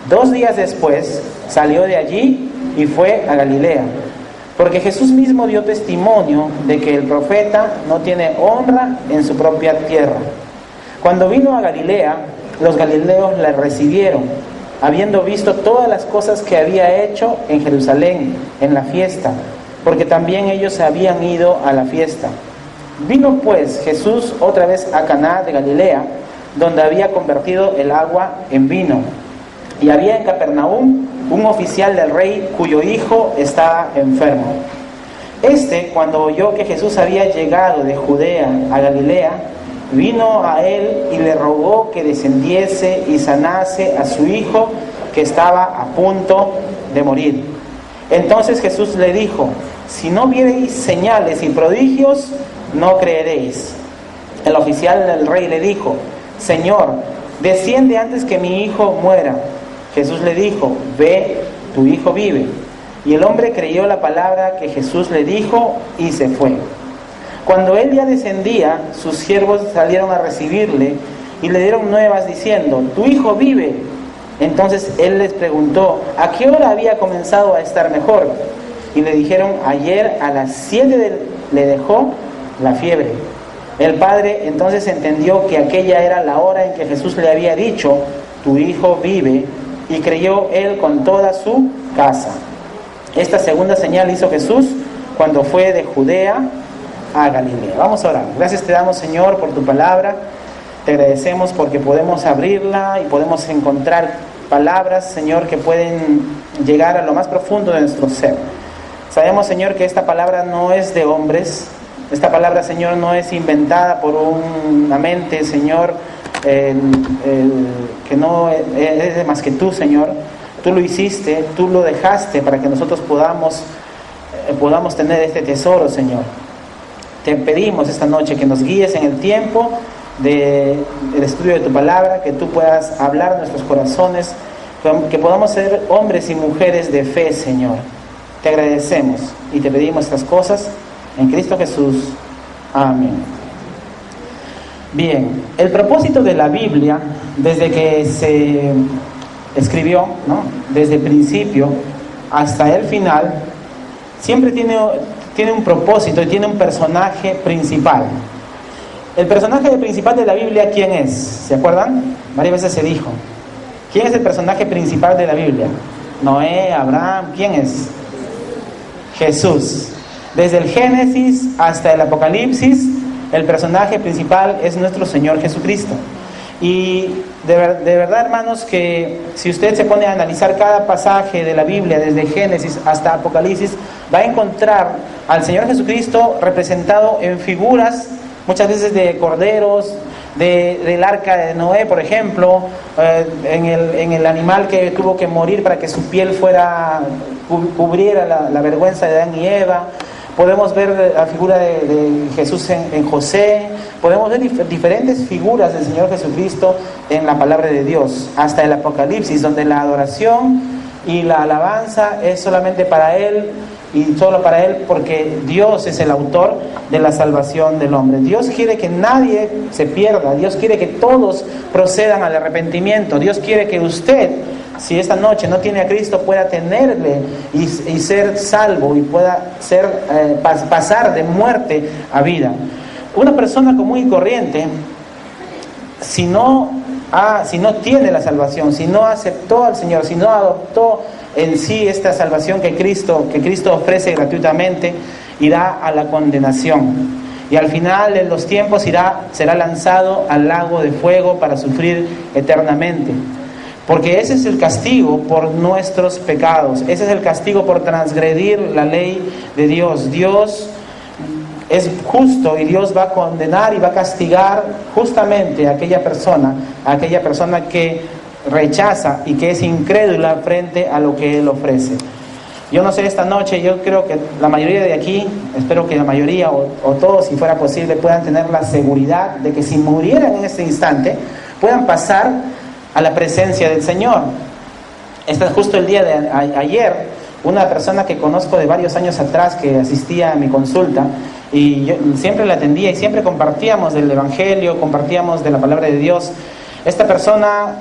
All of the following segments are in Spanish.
2 días después salió de allí y fue a Galilea, porque Jesús mismo dio testimonio de que el profeta no tiene honra en su propia tierra. Cuando vino a Galilea, los galileos le recibieron, habiendo visto todas las cosas que había hecho en Jerusalén, en la fiesta, porque también ellos habían ido a la fiesta. Vino pues Jesús otra vez a Caná de Galilea, donde había convertido el agua en vino. Y había en Capernaum un oficial del rey cuyo hijo estaba enfermo. Cuando oyó que Jesús había llegado de Judea a Galilea, vino a él y le rogó que descendiese y sanase a su hijo, que estaba a punto de morir. Entonces Jesús le dijo: si no viereis señales y prodigios, no creeréis. El oficial del rey le dijo: Señor, desciende antes que mi hijo muera. Jesús le dijo: ve, tu hijo vive. Y el hombre creyó la palabra que Jesús le dijo y se fue. Cuando él ya descendía, sus siervos salieron a recibirle y le dieron nuevas diciendo: tu hijo vive. Entonces él les preguntó: ¿a qué hora había comenzado a estar mejor? Y le dijeron: ayer a las 7 le dejó la fiebre. El padre entonces entendió que aquella era la hora en que Jesús le había dicho: tu hijo vive, y creyó él con toda su casa. Esta segunda señal hizo Jesús cuando fue de Judea a Galilea. Vamos a orar. Gracias te damos, Señor, por tu palabra. Te agradecemos porque podemos abrirla y podemos encontrar palabras, Señor, que pueden llegar a lo más profundo de nuestro ser. Sabemos, Señor, que esta palabra no es de hombres. Esta palabra, Señor, no es inventada por una mente, Señor, que no es más que tú, Señor. Tú lo hiciste, tú lo dejaste para que nosotros podamos tener este tesoro, Señor. Te pedimos esta noche que nos guíes en el tiempo del estudio de tu palabra, que tú puedas hablar a nuestros corazones, que podamos ser hombres y mujeres de fe, Señor. Te agradecemos y te pedimos estas cosas en Cristo Jesús. Amén. Bien, el propósito de la Biblia, desde que se escribió, ¿no?, desde el principio hasta el final, siempre tiene un propósito y tiene un personaje principal. El personaje principal de la Biblia, ¿quién es? ¿Se acuerdan? Varias veces se dijo. ¿Quién es el personaje principal de la Biblia? Noé, Abraham, ¿quién es? Jesús. Desde el Génesis hasta el Apocalipsis, el personaje principal es nuestro Señor Jesucristo. Y de verdad, hermanos, que si usted se pone a analizar cada pasaje de la Biblia, desde Génesis hasta Apocalipsis, va a encontrar al Señor Jesucristo representado en figuras, muchas veces de corderos, del arca de Noé, por ejemplo, en el animal que tuvo que morir para que su piel cubriera la vergüenza de Adán y Eva. Podemos ver la figura de Jesús en José. Podemos ver diferentes figuras del Señor Jesucristo en la palabra de Dios, hasta el Apocalipsis, donde la adoración y la alabanza es solamente para Él y solo para Él, porque Dios es el autor de la salvación del hombre. Dios quiere que nadie se pierda. Dios quiere que todos procedan al arrepentimiento. Dios quiere que usted, si esta noche no tiene a Cristo, pueda tenerle y ser salvo y pueda pasar de muerte a vida. Una persona común y corriente, si no tiene la salvación, si no aceptó al Señor, si no adoptó en sí esta salvación que Cristo ofrece gratuitamente, irá a la condenación. Y al final de los tiempos será lanzado al lago de fuego para sufrir eternamente. Porque ese es el castigo por nuestros pecados. Ese es el castigo por transgredir la ley de Dios. Dios es justo y Dios va a condenar y va a castigar justamente a aquella persona que rechaza y que es incrédula frente a lo que Él ofrece. Yo no sé, esta noche yo creo que la mayoría de aquí, espero que la mayoría o todos, si fuera posible, puedan tener la seguridad de que si murieran en este instante, puedan pasar a la presencia del Señor. Este es justo el día de ayer. Una persona que conozco de varios años atrás, que asistía a mi consulta, y yo siempre la atendía y siempre compartíamos del Evangelio, compartíamos de la palabra de Dios, Esta persona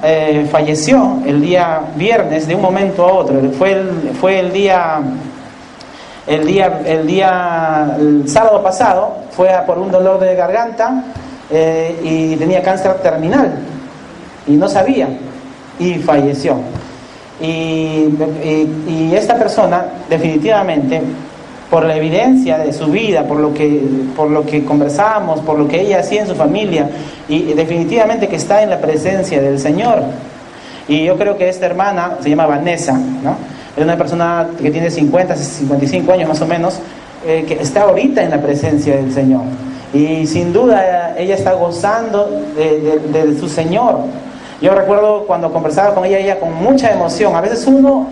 falleció el día viernes de un momento a otro. Fue el sábado pasado, fue por un dolor de garganta y tenía cáncer terminal y no sabía y falleció. Y esta persona definitivamente, por la evidencia de su vida, por lo que conversamos, por lo que ella hacía en su familia, y definitivamente que está en la presencia del Señor. Y yo creo que esta hermana se llama Vanessa, ¿no? Es una persona que tiene 50, 55 años más o menos, que está ahorita en la presencia del Señor. Y sin duda ella está gozando de su Señor. Yo recuerdo cuando conversaba con ella con mucha emoción. A veces uno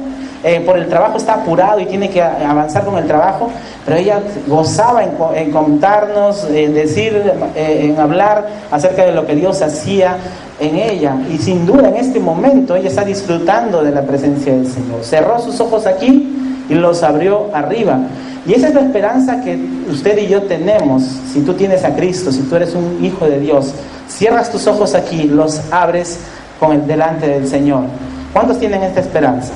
por el trabajo está apurado y tiene que avanzar con el trabajo, pero ella gozaba en contarnos, en hablar acerca de lo que Dios hacía en ella. Y sin duda en este momento ella está disfrutando de la presencia del Señor. Cerró sus ojos aquí y los abrió arriba. Y esa es la esperanza que usted y yo tenemos. Si tú tienes a Cristo, si tú eres un hijo de Dios, cierras tus ojos aquí, los abres delante del Señor. ¿Cuántos tienen esta esperanza?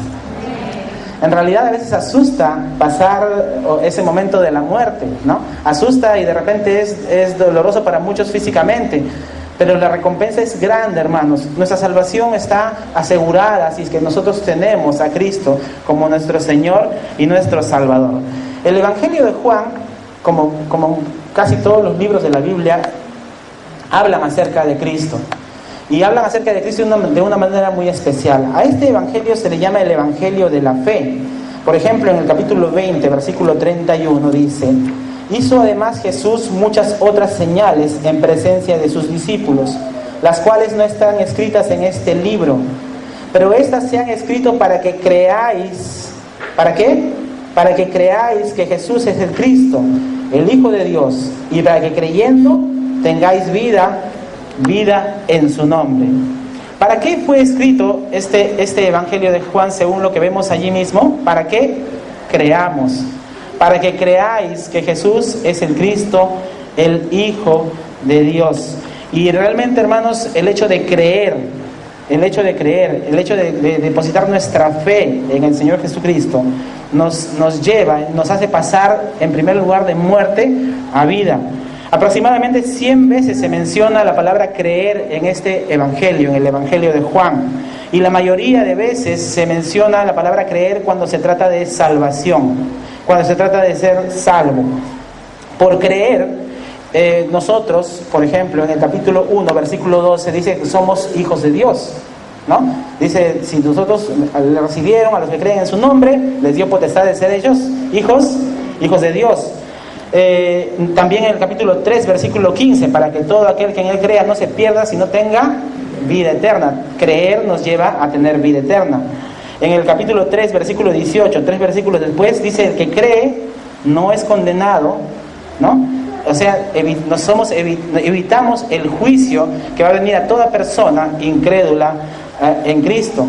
En realidad a veces asusta pasar ese momento de la muerte, ¿no? Asusta y de repente es doloroso para muchos físicamente, pero la recompensa es grande, hermanos. Nuestra salvación está asegurada si es que nosotros tenemos a Cristo como nuestro Señor y nuestro Salvador. El Evangelio de Juan, como casi todos los libros de la Biblia, hablan acerca de Cristo. Y hablan acerca de Cristo de una manera muy especial. A este evangelio se le llama el evangelio de la fe. Por ejemplo, en el capítulo 20, versículo 31 dice: hizo además Jesús muchas otras señales en presencia de sus discípulos, las cuales no están escritas en este libro, pero estas se han escrito para que creáis. ¿Para qué? Para que creáis que Jesús es el Cristo, el Hijo de Dios, y para que creyendo tengáis vida en su nombre. ¿Para qué fue escrito este evangelio de Juan según lo que vemos allí mismo? Para que creamos, para que creáis que Jesús es el Cristo, el Hijo de Dios. Y realmente, hermanos, el hecho de creer, el hecho de depositar nuestra fe en el Señor Jesucristo nos lleva, nos hace pasar en primer lugar de muerte a vida. Aproximadamente 100 veces se menciona la palabra creer en este evangelio, en el evangelio de Juan. Y la mayoría de veces se menciona la palabra creer cuando se trata de salvación, cuando se trata de ser salvo. Por creer, nosotros, por ejemplo, en el capítulo 1, versículo 12, dice que somos hijos de Dios, ¿no? Dice, si nosotros le recibieron, a los que creen en su nombre, les dio potestad de ser ellos hijos de Dios. También en el capítulo 3, versículo 15, para que todo aquel que en él crea no se pierda, sino tenga vida eterna. Creer nos lleva a tener vida eterna. En el capítulo 3, versículo 18, 3 versículos después, dice: el que cree no es condenado, ¿no? O sea, evitamos el juicio que va a venir a toda persona incrédula en Cristo.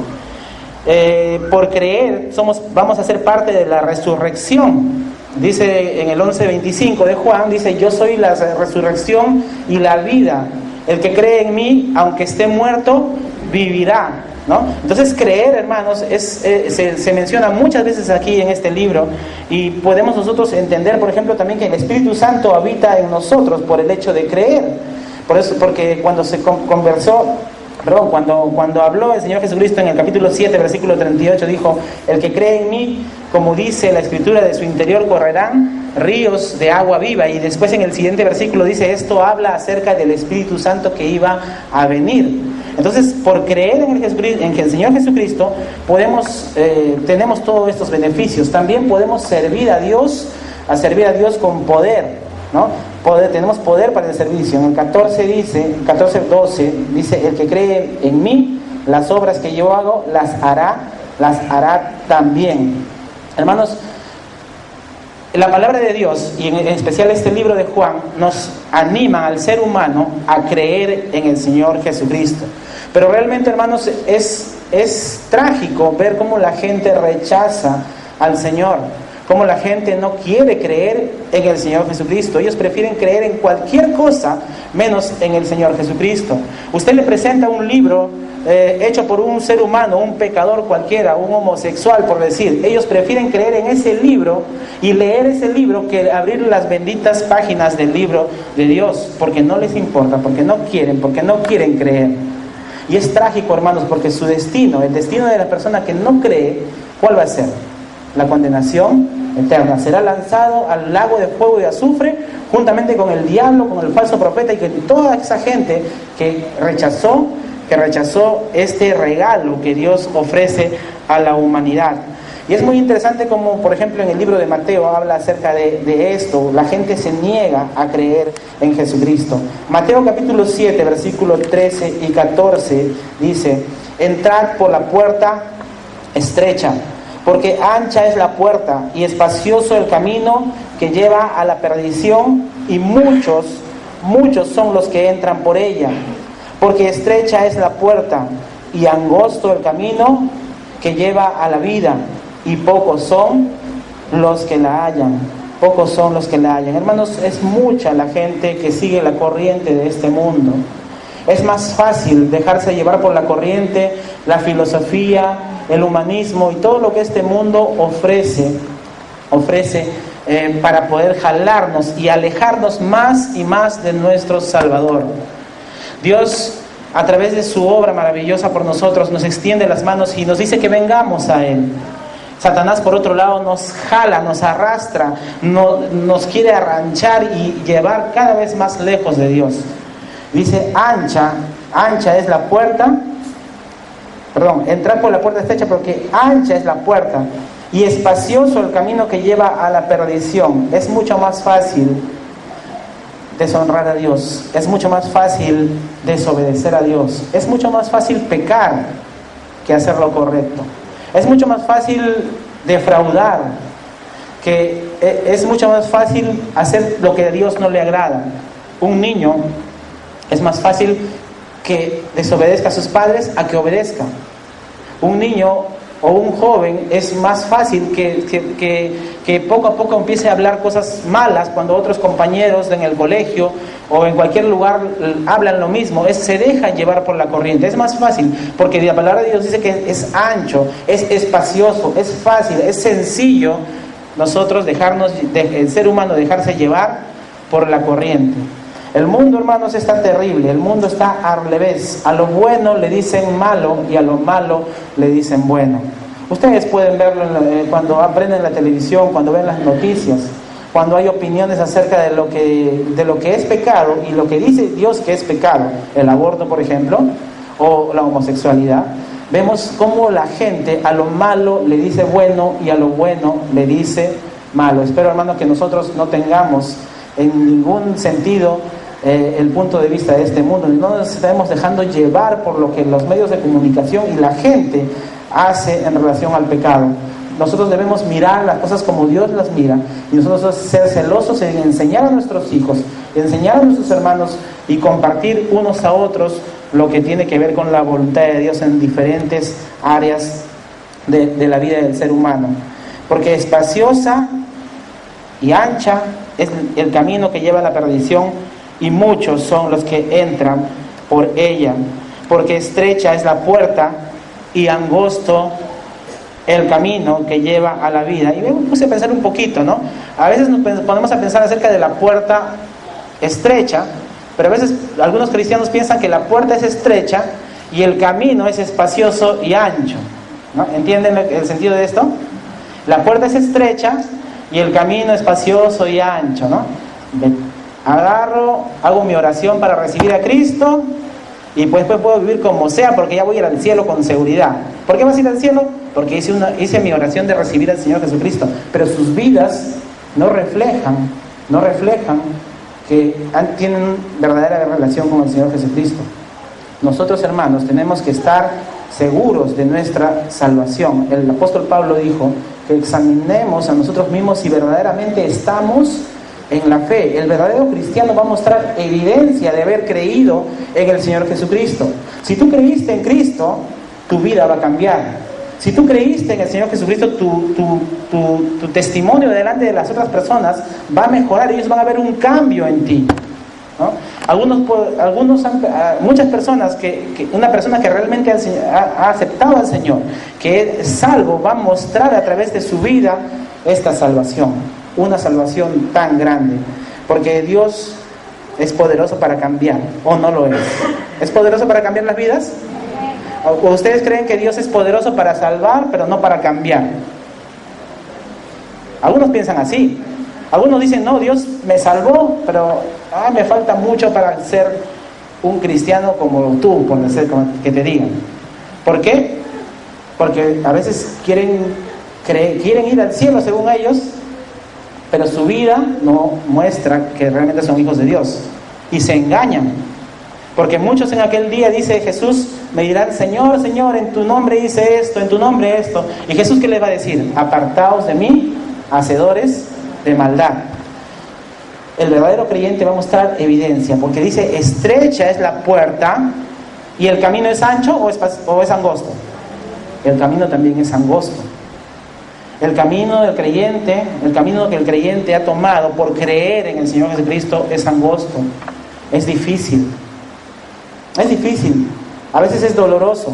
Por creer vamos a ser parte de la resurrección. Dice en el 11:25 de Juan, dice: yo soy la resurrección y la vida. El que cree en mí, aunque esté muerto, vivirá, ¿no? Entonces creer, hermanos, se menciona muchas veces aquí en este libro, y podemos nosotros entender, por ejemplo, también que el Espíritu Santo habita en nosotros por el hecho de creer. Por eso, porque cuando se cuando habló el Señor Jesucristo en el capítulo 7, versículo 38, dijo: el que cree en mí, como dice la Escritura, de su interior correrán ríos de agua viva. Y después en el siguiente versículo dice: esto habla acerca del Espíritu Santo que iba a venir. Entonces, por creer en el Señor Jesucristo, tenemos todos estos beneficios. También podemos servir a Dios con poder, ¿no? Tenemos poder para el servicio. En el 14:12 dice: el que cree en mí, las obras que yo hago las hará también. Hermanos, la palabra de Dios, y en especial este libro de Juan, nos anima al ser humano a creer en el Señor Jesucristo. Pero realmente, hermanos, es trágico ver cómo la gente rechaza al Señor, cómo la gente no quiere creer en el Señor Jesucristo. Ellos prefieren creer en cualquier cosa menos en el Señor Jesucristo. Usted le presenta un libro hecho por un ser humano, un pecador cualquiera, un homosexual, por decir. Ellos prefieren creer en ese libro y leer ese libro que abrir las benditas páginas del libro de Dios, porque no les importa, porque no quieren creer. Y es trágico, hermanos, porque su destino, el destino de la persona que no cree, ¿cuál va a ser? La condenación eterna. Será lanzado al lago de fuego y azufre, juntamente con el diablo, con el falso profeta y con toda esa gente que rechazó este regalo que Dios ofrece a la humanidad. Y es muy interesante como, por ejemplo, en el libro de Mateo habla acerca de esto. La gente se niega a creer en Jesucristo. Mateo capítulo 7, versículos 13 y 14 dice: entrad por la puerta estrecha, porque ancha es la puerta y espacioso el camino que lleva a la perdición, y muchos son los que entran por ella. Porque estrecha es la puerta y angosto el camino que lleva a la vida, y pocos son los que la hallan. Pocos son los que la hallan. Hermanos, es mucha la gente que sigue la corriente de este mundo. Es más fácil dejarse llevar por la corriente, la filosofía, el humanismo y todo lo que este mundo ofrece para poder jalarnos y alejarnos más y más de nuestro Salvador. Dios, a través de su obra maravillosa por nosotros, nos extiende las manos y nos dice que vengamos a Él. Satanás, por otro lado, nos jala, nos arrastra, nos quiere arranchar y llevar cada vez más lejos de Dios. Dice, ancha es la puerta, entrar por la puerta estrecha, porque ancha es la puerta y espacioso el camino que lleva a la perdición. Es mucho más fácil deshonrar a Dios, es mucho más fácil desobedecer a Dios, es mucho más fácil pecar que hacer lo correcto, es mucho más fácil defraudar, es mucho más fácil hacer lo que a Dios no le agrada. Un niño es más fácil que desobedezca a sus padres a que obedezca. Un niño o un joven es más fácil que poco a poco empiece a hablar cosas malas cuando otros compañeros en el colegio o en cualquier lugar hablan lo mismo. Se dejan llevar por la corriente. Es más fácil, porque la palabra de Dios dice que es ancho, es espacioso, es fácil, es sencillo nosotros el ser humano dejarse llevar por la corriente. El mundo, hermanos, está terrible. El mundo está al revés. A lo bueno le dicen malo y a lo malo le dicen bueno. Ustedes pueden verlo cuando aprenden la televisión, cuando ven las noticias, cuando hay opiniones acerca de lo que es pecado y lo que dice Dios que es pecado. El aborto, por ejemplo, o la homosexualidad. Vemos cómo la gente a lo malo le dice bueno y a lo bueno le dice malo. Espero, hermanos, que nosotros no tengamos en ningún sentido el punto de vista de este mundo, no nos estamos dejando llevar por lo que los medios de comunicación y la gente hace en relación al pecado. Nosotros debemos mirar las cosas como Dios las mira, y nosotros ser celosos en enseñar a nuestros hijos, enseñar a nuestros hermanos y compartir unos a otros lo que tiene que ver con la voluntad de Dios en diferentes áreas de la vida del ser humano. Porque espaciosa y ancha es el camino que lleva a la perdición, y muchos son los que entran por ella. Porque estrecha es la puerta y angosto el camino que lleva a la vida. Y me puse a pensar un poquito, ¿no? A veces nos ponemos a pensar acerca de la puerta estrecha, pero a veces algunos cristianos piensan que la puerta es estrecha y el camino es espacioso y ancho, ¿no? ¿Entienden el sentido de esto? La puerta es estrecha y el camino espacioso y ancho, ¿no? Hago mi oración para recibir a Cristo y pues puedo vivir como sea, porque ya voy a ir al cielo con seguridad. ¿Por qué vas a ir al cielo? Porque hice mi oración de recibir al Señor Jesucristo. Pero sus vidas no reflejan que tienen verdadera relación con el Señor Jesucristo. Nosotros, hermanos, tenemos que estar seguros de nuestra salvación. El apóstol Pablo dijo que examinemos a nosotros mismos si verdaderamente estamos en la fe. El verdadero cristiano va a mostrar evidencia de haber creído en el Señor Jesucristo. Si tú creíste en Cristo, tu vida va a cambiar. Si tú creíste en el Señor Jesucristo, tu testimonio delante de las otras personas va a mejorar, ellos van a ver un cambio en ti, ¿no? Muchas personas, una persona que realmente ha aceptado al Señor, que es salvo, va a mostrar a través de su vida esta salvación, una salvación tan grande, porque Dios es poderoso para cambiar, ¿o no lo es? ¿Es poderoso para cambiar las vidas? ¿O ustedes creen que Dios es poderoso para salvar, pero no para cambiar? Algunos piensan así. Algunos dicen, no, Dios me salvó, pero me falta mucho para ser un cristiano como tú, por decir, que te digan. ¿Por qué? Porque a veces quieren ir al cielo según ellos, pero su vida no muestra que realmente son hijos de Dios. Y se engañan. Porque muchos en aquel día, dice Jesús, me dirán, Señor, Señor, en tu nombre hice esto, en tu nombre esto. ¿Y Jesús qué les va a decir? Apartaos de mí, hacedores de maldad. El verdadero creyente va a mostrar evidencia, porque dice, estrecha es la puerta y el camino es ancho o es angosto. El camino también es angosto. El camino del creyente, el camino que el creyente ha tomado por creer en el Señor Jesucristo es angosto, es difícil. Es difícil, a veces es doloroso.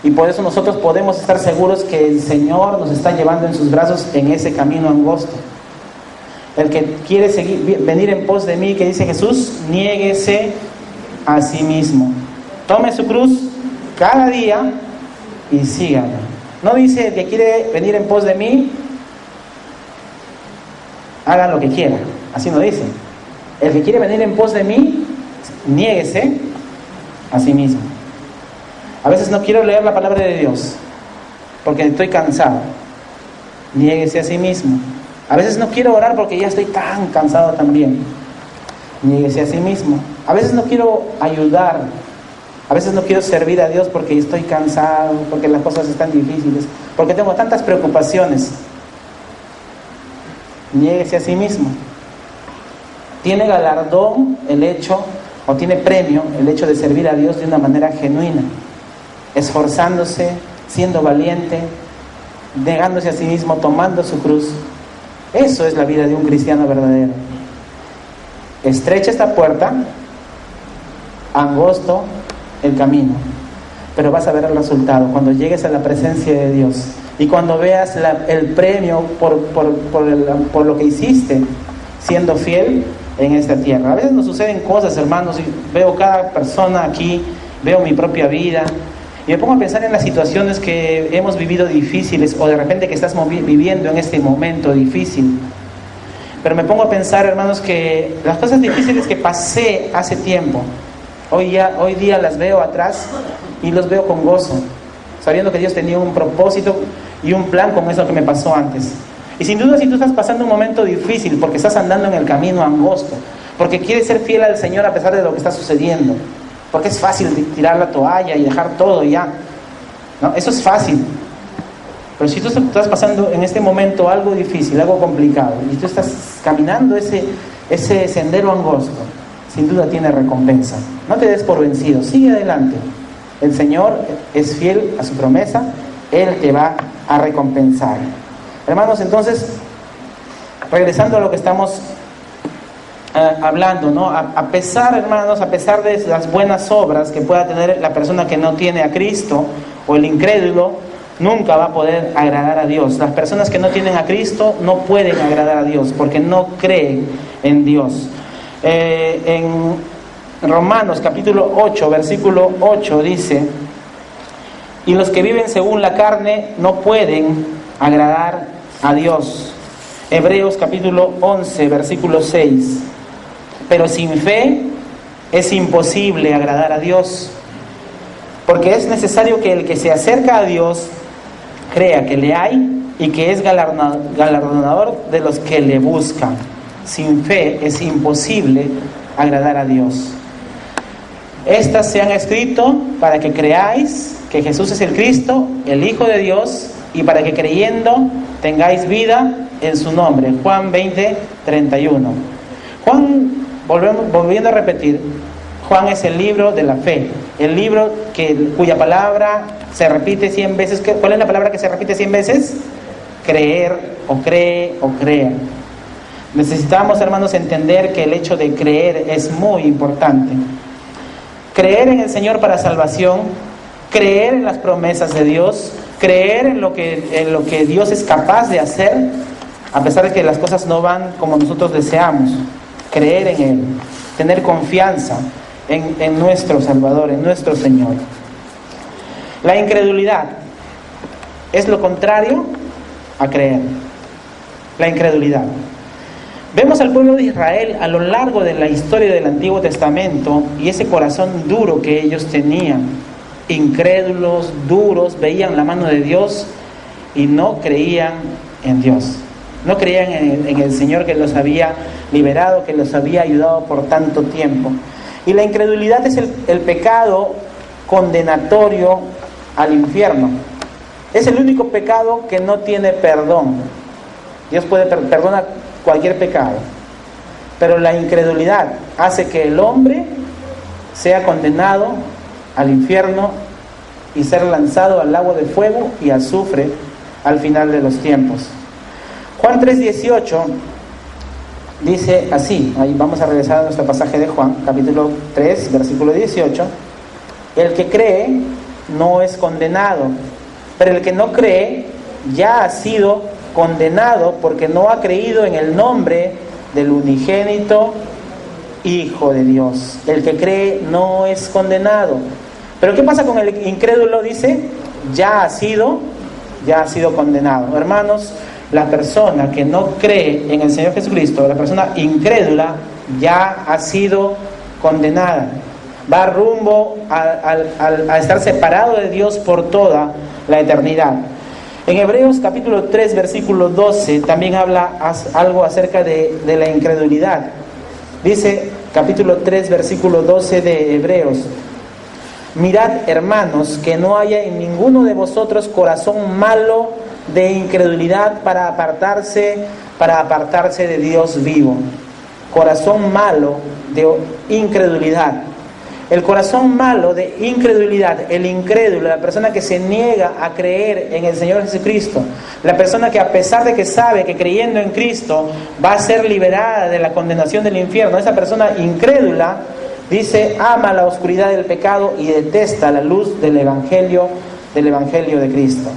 Y por eso nosotros podemos estar seguros que el Señor nos está llevando en sus brazos en ese camino angosto. El que quiere venir en pos de mí, que dice Jesús, niéguese a sí mismo. Tome su cruz cada día y sígame. No dice el que quiere venir en pos de mí, haga lo que quiera. Así no dice. El que quiere venir en pos de mí, niéguese a sí mismo. A veces no quiero leer la palabra de Dios porque estoy cansado. Niéguese a sí mismo. A veces no quiero orar porque ya estoy tan cansado también. Niéguese a sí mismo. A veces no quiero ayudar. A veces no quiero servir a Dios porque estoy cansado, porque las cosas están difíciles, porque tengo tantas preocupaciones. Niéguese a sí mismo. Tiene galardón el hecho, o tiene premio el hecho de servir a Dios de una manera genuina, esforzándose, siendo valiente, negándose a sí mismo, tomando su cruz. Eso es la vida de un cristiano verdadero. Estrecha esta puerta, angosto el camino, pero vas a ver el resultado cuando llegues a la presencia de Dios y cuando veas el premio por lo que hiciste siendo fiel en esta tierra. A veces nos suceden cosas, hermanos, y veo cada persona aquí, veo mi propia vida y me pongo a pensar en las situaciones que hemos vivido difíciles, o de repente que estás viviendo en este momento difícil. Pero me pongo a pensar, hermanos, que las cosas difíciles que pasé hace tiempo, hoy día las veo atrás y los veo con gozo, sabiendo que Dios tenía un propósito y un plan con eso que me pasó antes. Y sin duda, si tú estás pasando un momento difícil porque estás andando en el camino angosto, porque quieres ser fiel al Señor a pesar de lo que está sucediendo, porque es fácil tirar la toalla y dejar todo ya, ¿no? Eso es fácil. Pero si tú estás pasando en este momento algo difícil, algo complicado, y tú estás caminando ese sendero angosto, sin duda tiene recompensa. No te des por vencido, sigue adelante. El Señor es fiel a su promesa, Él te va a recompensar. Hermanos, entonces, regresando a lo que estamos hablando, ¿no? A pesar, hermanos, a pesar de las buenas obras que pueda tener la persona que no tiene a Cristo, o el incrédulo, nunca va a poder agradar a Dios. Las personas que no tienen a Cristo no pueden agradar a Dios porque no creen en Dios. En Romanos capítulo 8, versículo 8 dice: y los que viven según la carne no pueden agradar a Dios. Hebreos capítulo 11, versículo 6: pero sin fe es imposible agradar a Dios, porque es necesario que el que se acerca a Dios crea que le hay y que es galardonador de los que le buscan. Sin fe es imposible agradar a Dios. Estas se han escrito para que creáis que Jesús es el Cristo, el Hijo de Dios, y para que creyendo tengáis vida en su nombre. Juan 20, 31. Juan, volviendo a repetir, Juan es el libro de la fe, el libro cuya palabra Se repite 100 veces. ¿Cuál es la palabra que se repite 100 veces? Creer, o cree, o crea. Necesitamos, hermanos, entender que el hecho de creer es muy importante. Creer en el Señor para salvación, creer en las promesas de Dios, creer en lo que Dios es capaz de hacer, a pesar de que las cosas no van como nosotros deseamos. Creer en Él, tener confianza en nuestro Salvador, en nuestro Señor. La incredulidad es lo contrario a creer. La incredulidad. Vemos al pueblo de Israel a lo largo de la historia del Antiguo Testamento y ese corazón duro que ellos tenían, incrédulos, duros, veían la mano de Dios y no creían en Dios. No creían en el Señor que los había liberado, que los había ayudado por tanto tiempo. Y la incredulidad es el pecado condenatorio al infierno. Es el único pecado que no tiene perdón. Dios puede perdonar cualquier pecado, pero la incredulidad hace que el hombre sea condenado al infierno y ser lanzado al lago de fuego y azufre al final de los tiempos. Juan 3:18 dice así, ahí vamos a regresar a nuestro pasaje de Juan, capítulo 3, versículo 18. El que cree no es condenado, pero el que no cree ya ha sido condenado porque no ha creído en el nombre del unigénito Hijo de Dios. El que cree no es condenado. Pero ¿qué pasa con el incrédulo? Dice, ya ha sido condenado. Hermanos, la persona que no cree en el Señor Jesucristo, la persona incrédula, ya ha sido condenada. Va rumbo a estar separado de Dios por toda la eternidad. En Hebreos capítulo 3, versículo 12, también habla algo acerca de la incredulidad. Dice, capítulo 3, versículo 12 de Hebreos: mirad, hermanos, que no haya en ninguno de vosotros corazón malo de incredulidad para apartarse de Dios vivo. Corazón malo de incredulidad. El corazón malo de incredulidad, el incrédulo, la persona que se niega a creer en el Señor Jesucristo, la persona que a pesar de que sabe que creyendo en Cristo va a ser liberada de la condenación del infierno, esa persona incrédula, dice, ama la oscuridad del pecado y detesta la luz del Evangelio de Cristo.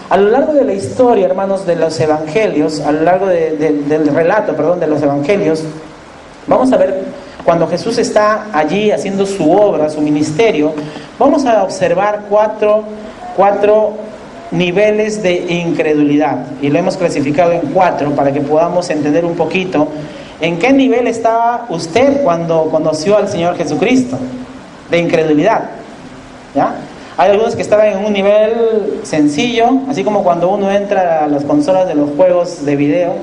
A lo largo de la historia, hermanos, de los evangelios, a lo largo del relato de los evangelios, vamos a ver, cuando Jesús está allí haciendo su obra, su ministerio, vamos a observar cuatro niveles de incredulidad. Y lo hemos clasificado en 4 para que podamos entender un poquito en qué nivel estaba usted cuando conoció al Señor Jesucristo de incredulidad. ¿Ya? Hay algunos que estaban en un nivel sencillo, así como cuando uno entra a las consolas de los juegos de video,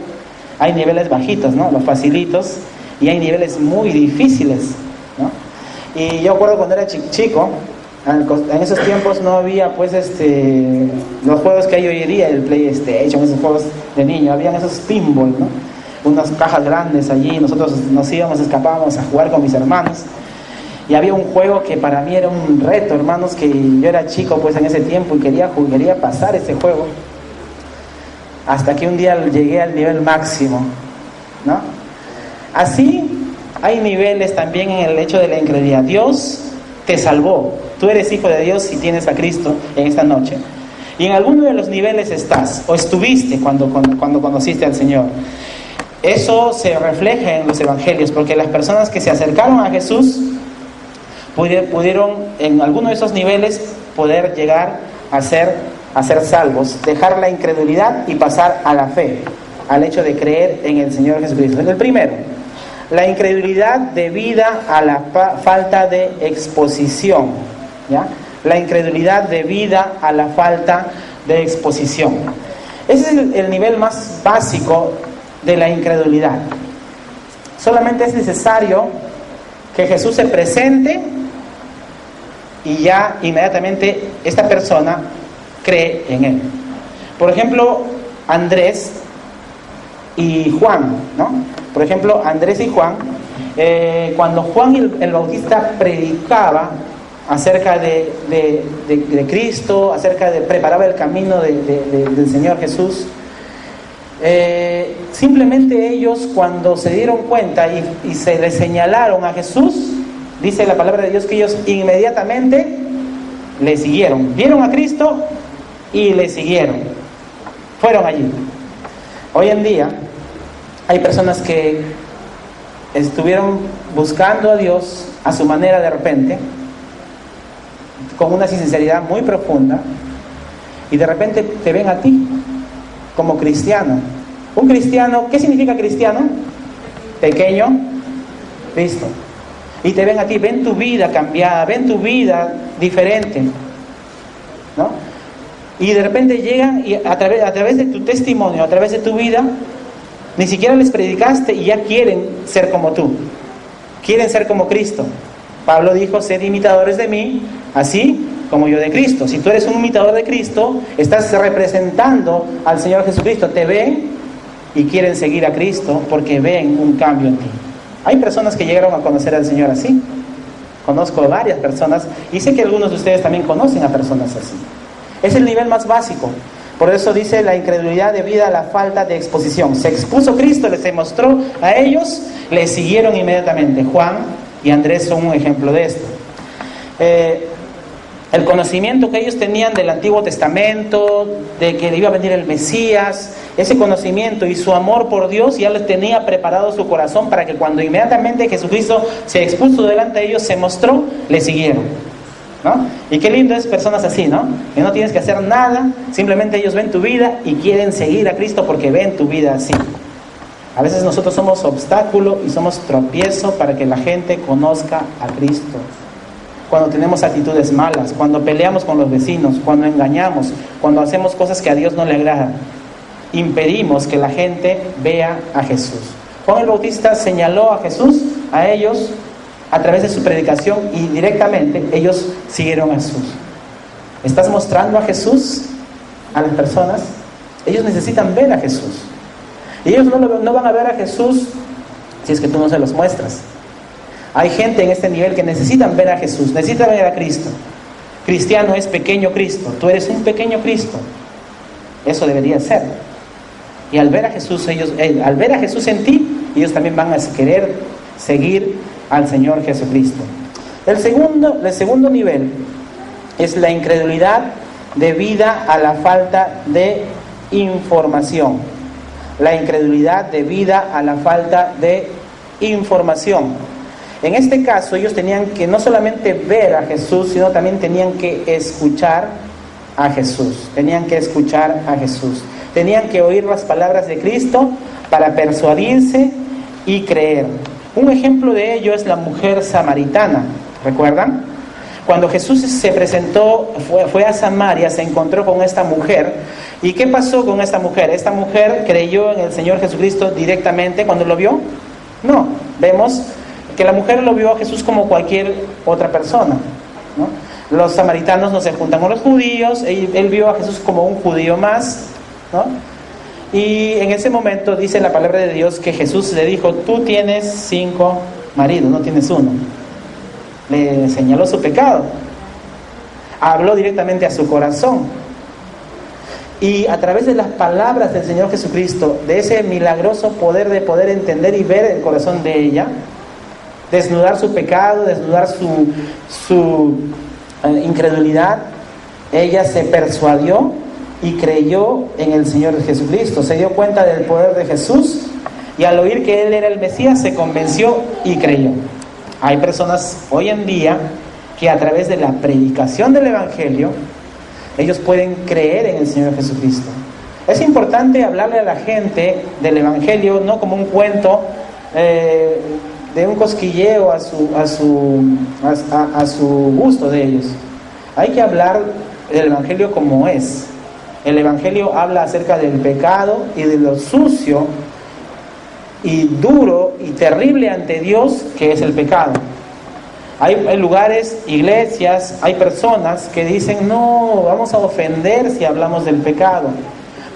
hay niveles bajitos, ¿no? Los facilitos. Y hay niveles muy difíciles, ¿no? Y yo acuerdo cuando era chico, en esos tiempos no había pues los juegos que hay hoy en día, el PlayStation, esos juegos de niño, habían esos pinball, ¿no? Unas cajas grandes allí, nosotros escapábamos a jugar con mis hermanos. Y había un juego que para mí era un reto, hermanos, que yo era chico pues en ese tiempo y quería pasar ese juego. Hasta que un día llegué al nivel máximo, ¿no? Así hay niveles también en el hecho de la incredulidad. Dios te salvó. Tú eres hijo de Dios si tienes a Cristo en esta noche. Y en alguno de los niveles estás o estuviste cuando conociste al Señor. Eso se refleja en los evangelios, porque las personas que se acercaron a Jesús pudieron en alguno de esos niveles poder llegar a ser salvos, dejar la incredulidad y pasar a la fe, al hecho de creer en el Señor Jesucristo. El primero, la incredulidad debida a la falta de exposición, ¿ya? La incredulidad debida a la falta de exposición. Ese es el nivel más básico de la incredulidad. Solamente es necesario que Jesús se presente y ya inmediatamente esta persona cree en Él. Por ejemplo, Andrés y Juan, ¿no? Por ejemplo, Andrés y Juan, cuando Juan el Bautista predicaba, acerca de Cristo, preparaba el camino del Señor Jesús. Simplemente ellos, cuando se dieron cuenta y se le señalaron a Jesús, dice la palabra de Dios que ellos inmediatamente le siguieron. Vieron a Cristo y le siguieron. Fueron allí. Hoy en día hay personas que estuvieron buscando a Dios a su manera de repente, con una sinceridad muy profunda, y de repente te ven a ti como cristiano. Un cristiano, ¿qué significa cristiano? Pequeño Cristo. Y te ven a ti, ven tu vida cambiada, ven tu vida diferente, ¿no? Y de repente llegan y a través de tu testimonio, a través de tu vida, ni siquiera les predicaste y ya quieren ser como tú, quieren ser como Cristo. Pablo dijo: sed imitadores de mí, así como yo de Cristo. Si tú eres un imitador de Cristo, estás representando al Señor Jesucristo. Te ven y quieren seguir a Cristo porque ven un cambio en ti. Hay personas que llegaron a conocer al Señor así. Conozco varias personas y sé que algunos de ustedes también conocen a personas así. Es el nivel más básico. Por eso dice la incredulidad debida a la falta de exposición. Se expuso Cristo, les demostró a ellos, les siguieron inmediatamente. Juan y Andrés son un ejemplo de esto. El conocimiento que ellos tenían del Antiguo Testamento, de que iba a venir el Mesías, ese conocimiento y su amor por Dios ya les tenía preparado su corazón para que cuando inmediatamente Jesucristo se expuso delante de ellos, se mostró, le siguieron, ¿no? Y qué lindo es personas así, ¿no? Que no tienes que hacer nada, simplemente ellos ven tu vida y quieren seguir a Cristo porque ven tu vida así. A veces nosotros somos obstáculo y somos tropiezo para que la gente conozca a Cristo. Cuando tenemos actitudes malas, cuando peleamos con los vecinos, cuando engañamos, cuando hacemos cosas que a Dios no le agradan, impedimos que la gente vea a Jesús. Juan el Bautista señaló a Jesús, a ellos, a través de su predicación, y directamente ellos siguieron a Jesús. ¿Estás mostrando a Jesús a las personas? Ellos necesitan ver a Jesús. Y ellos no van a ver a Jesús si es que tú no se los muestras. Hay gente en este nivel que necesitan ver a Jesús, necesitan ver a Cristo. Cristiano es pequeño Cristo, tú eres un pequeño Cristo. Eso debería ser. Y al ver a Jesús, al ver a Jesús en ti, ellos también van a querer seguir al Señor Jesucristo. El segundo nivel es la incredulidad debida a la falta de información. La incredulidad debida a la falta de información. En este caso, ellos tenían que no solamente ver a Jesús, sino también tenían que escuchar a Jesús. Tenían que escuchar a Jesús. Tenían que oír las palabras de Cristo para persuadirse y creer. Un ejemplo de ello es la mujer samaritana. ¿Recuerdan? Cuando Jesús se presentó, fue a Samaria, se encontró con esta mujer. ¿Y qué pasó con esta mujer? Esta mujer creyó en el Señor Jesucristo directamente cuando lo vio. No, vemos que la mujer lo vio a Jesús como cualquier otra persona, ¿no? Los samaritanos no se juntan con los judíos, él vio a Jesús como un judío más, ¿no? Y en ese momento dice la palabra de Dios que Jesús le dijo: tú tienes 5 maridos, no tienes uno. Le señaló su pecado, habló directamente a su corazón. Y a través de las palabras del Señor Jesucristo, de ese milagroso poder de poder entender y ver el corazón de ella, desnudar su pecado, desnudar su incredulidad, ella se persuadió y creyó en el Señor Jesucristo. Se dio cuenta del poder de Jesús y al oír que Él era el Mesías se convenció y creyó. Hay personas hoy en día que a través de la predicación del Evangelio ellos pueden creer en el Señor Jesucristo. Es importante hablarle a la gente del Evangelio no como un cuento de un cosquilleo a su gusto de ellos. Hay que hablar del Evangelio como es. El Evangelio habla acerca del pecado y de lo sucio y duro y terrible ante Dios que es el pecado. Hay lugares, iglesias, hay personas que dicen: no, vamos a ofender si hablamos del pecado,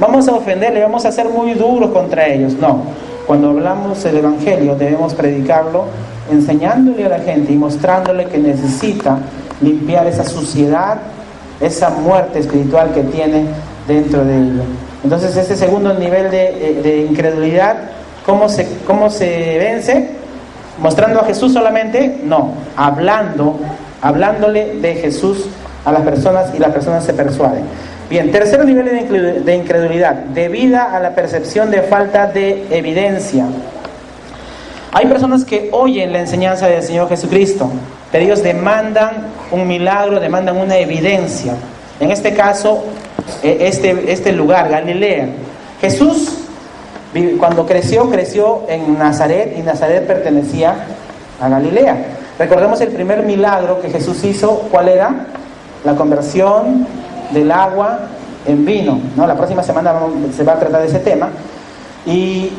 vamos a ofenderle, vamos a ser muy duros contra ellos. No, cuando hablamos del Evangelio debemos predicarlo enseñándole a la gente y mostrándole que necesita limpiar esa suciedad, esa muerte espiritual que tiene dentro de ellos. Entonces, este segundo nivel de incredulidad, ¿cómo se vence? ¿Mostrando a Jesús solamente? No, hablándole de Jesús a las personas, y las personas se persuaden. Bien, tercer nivel de incredulidad, debida a la percepción de falta de evidencia. Hay personas que oyen la enseñanza del Señor Jesucristo, pero ellos demandan un milagro, demandan una evidencia. En este caso, este lugar, Galilea. Jesús, cuando creció en Nazaret, y Nazaret pertenecía a Galilea. Recordemos el primer milagro que Jesús hizo, ¿cuál era? La conversión del agua en vino, ¿no? La próxima semana se va a tratar de ese tema. Y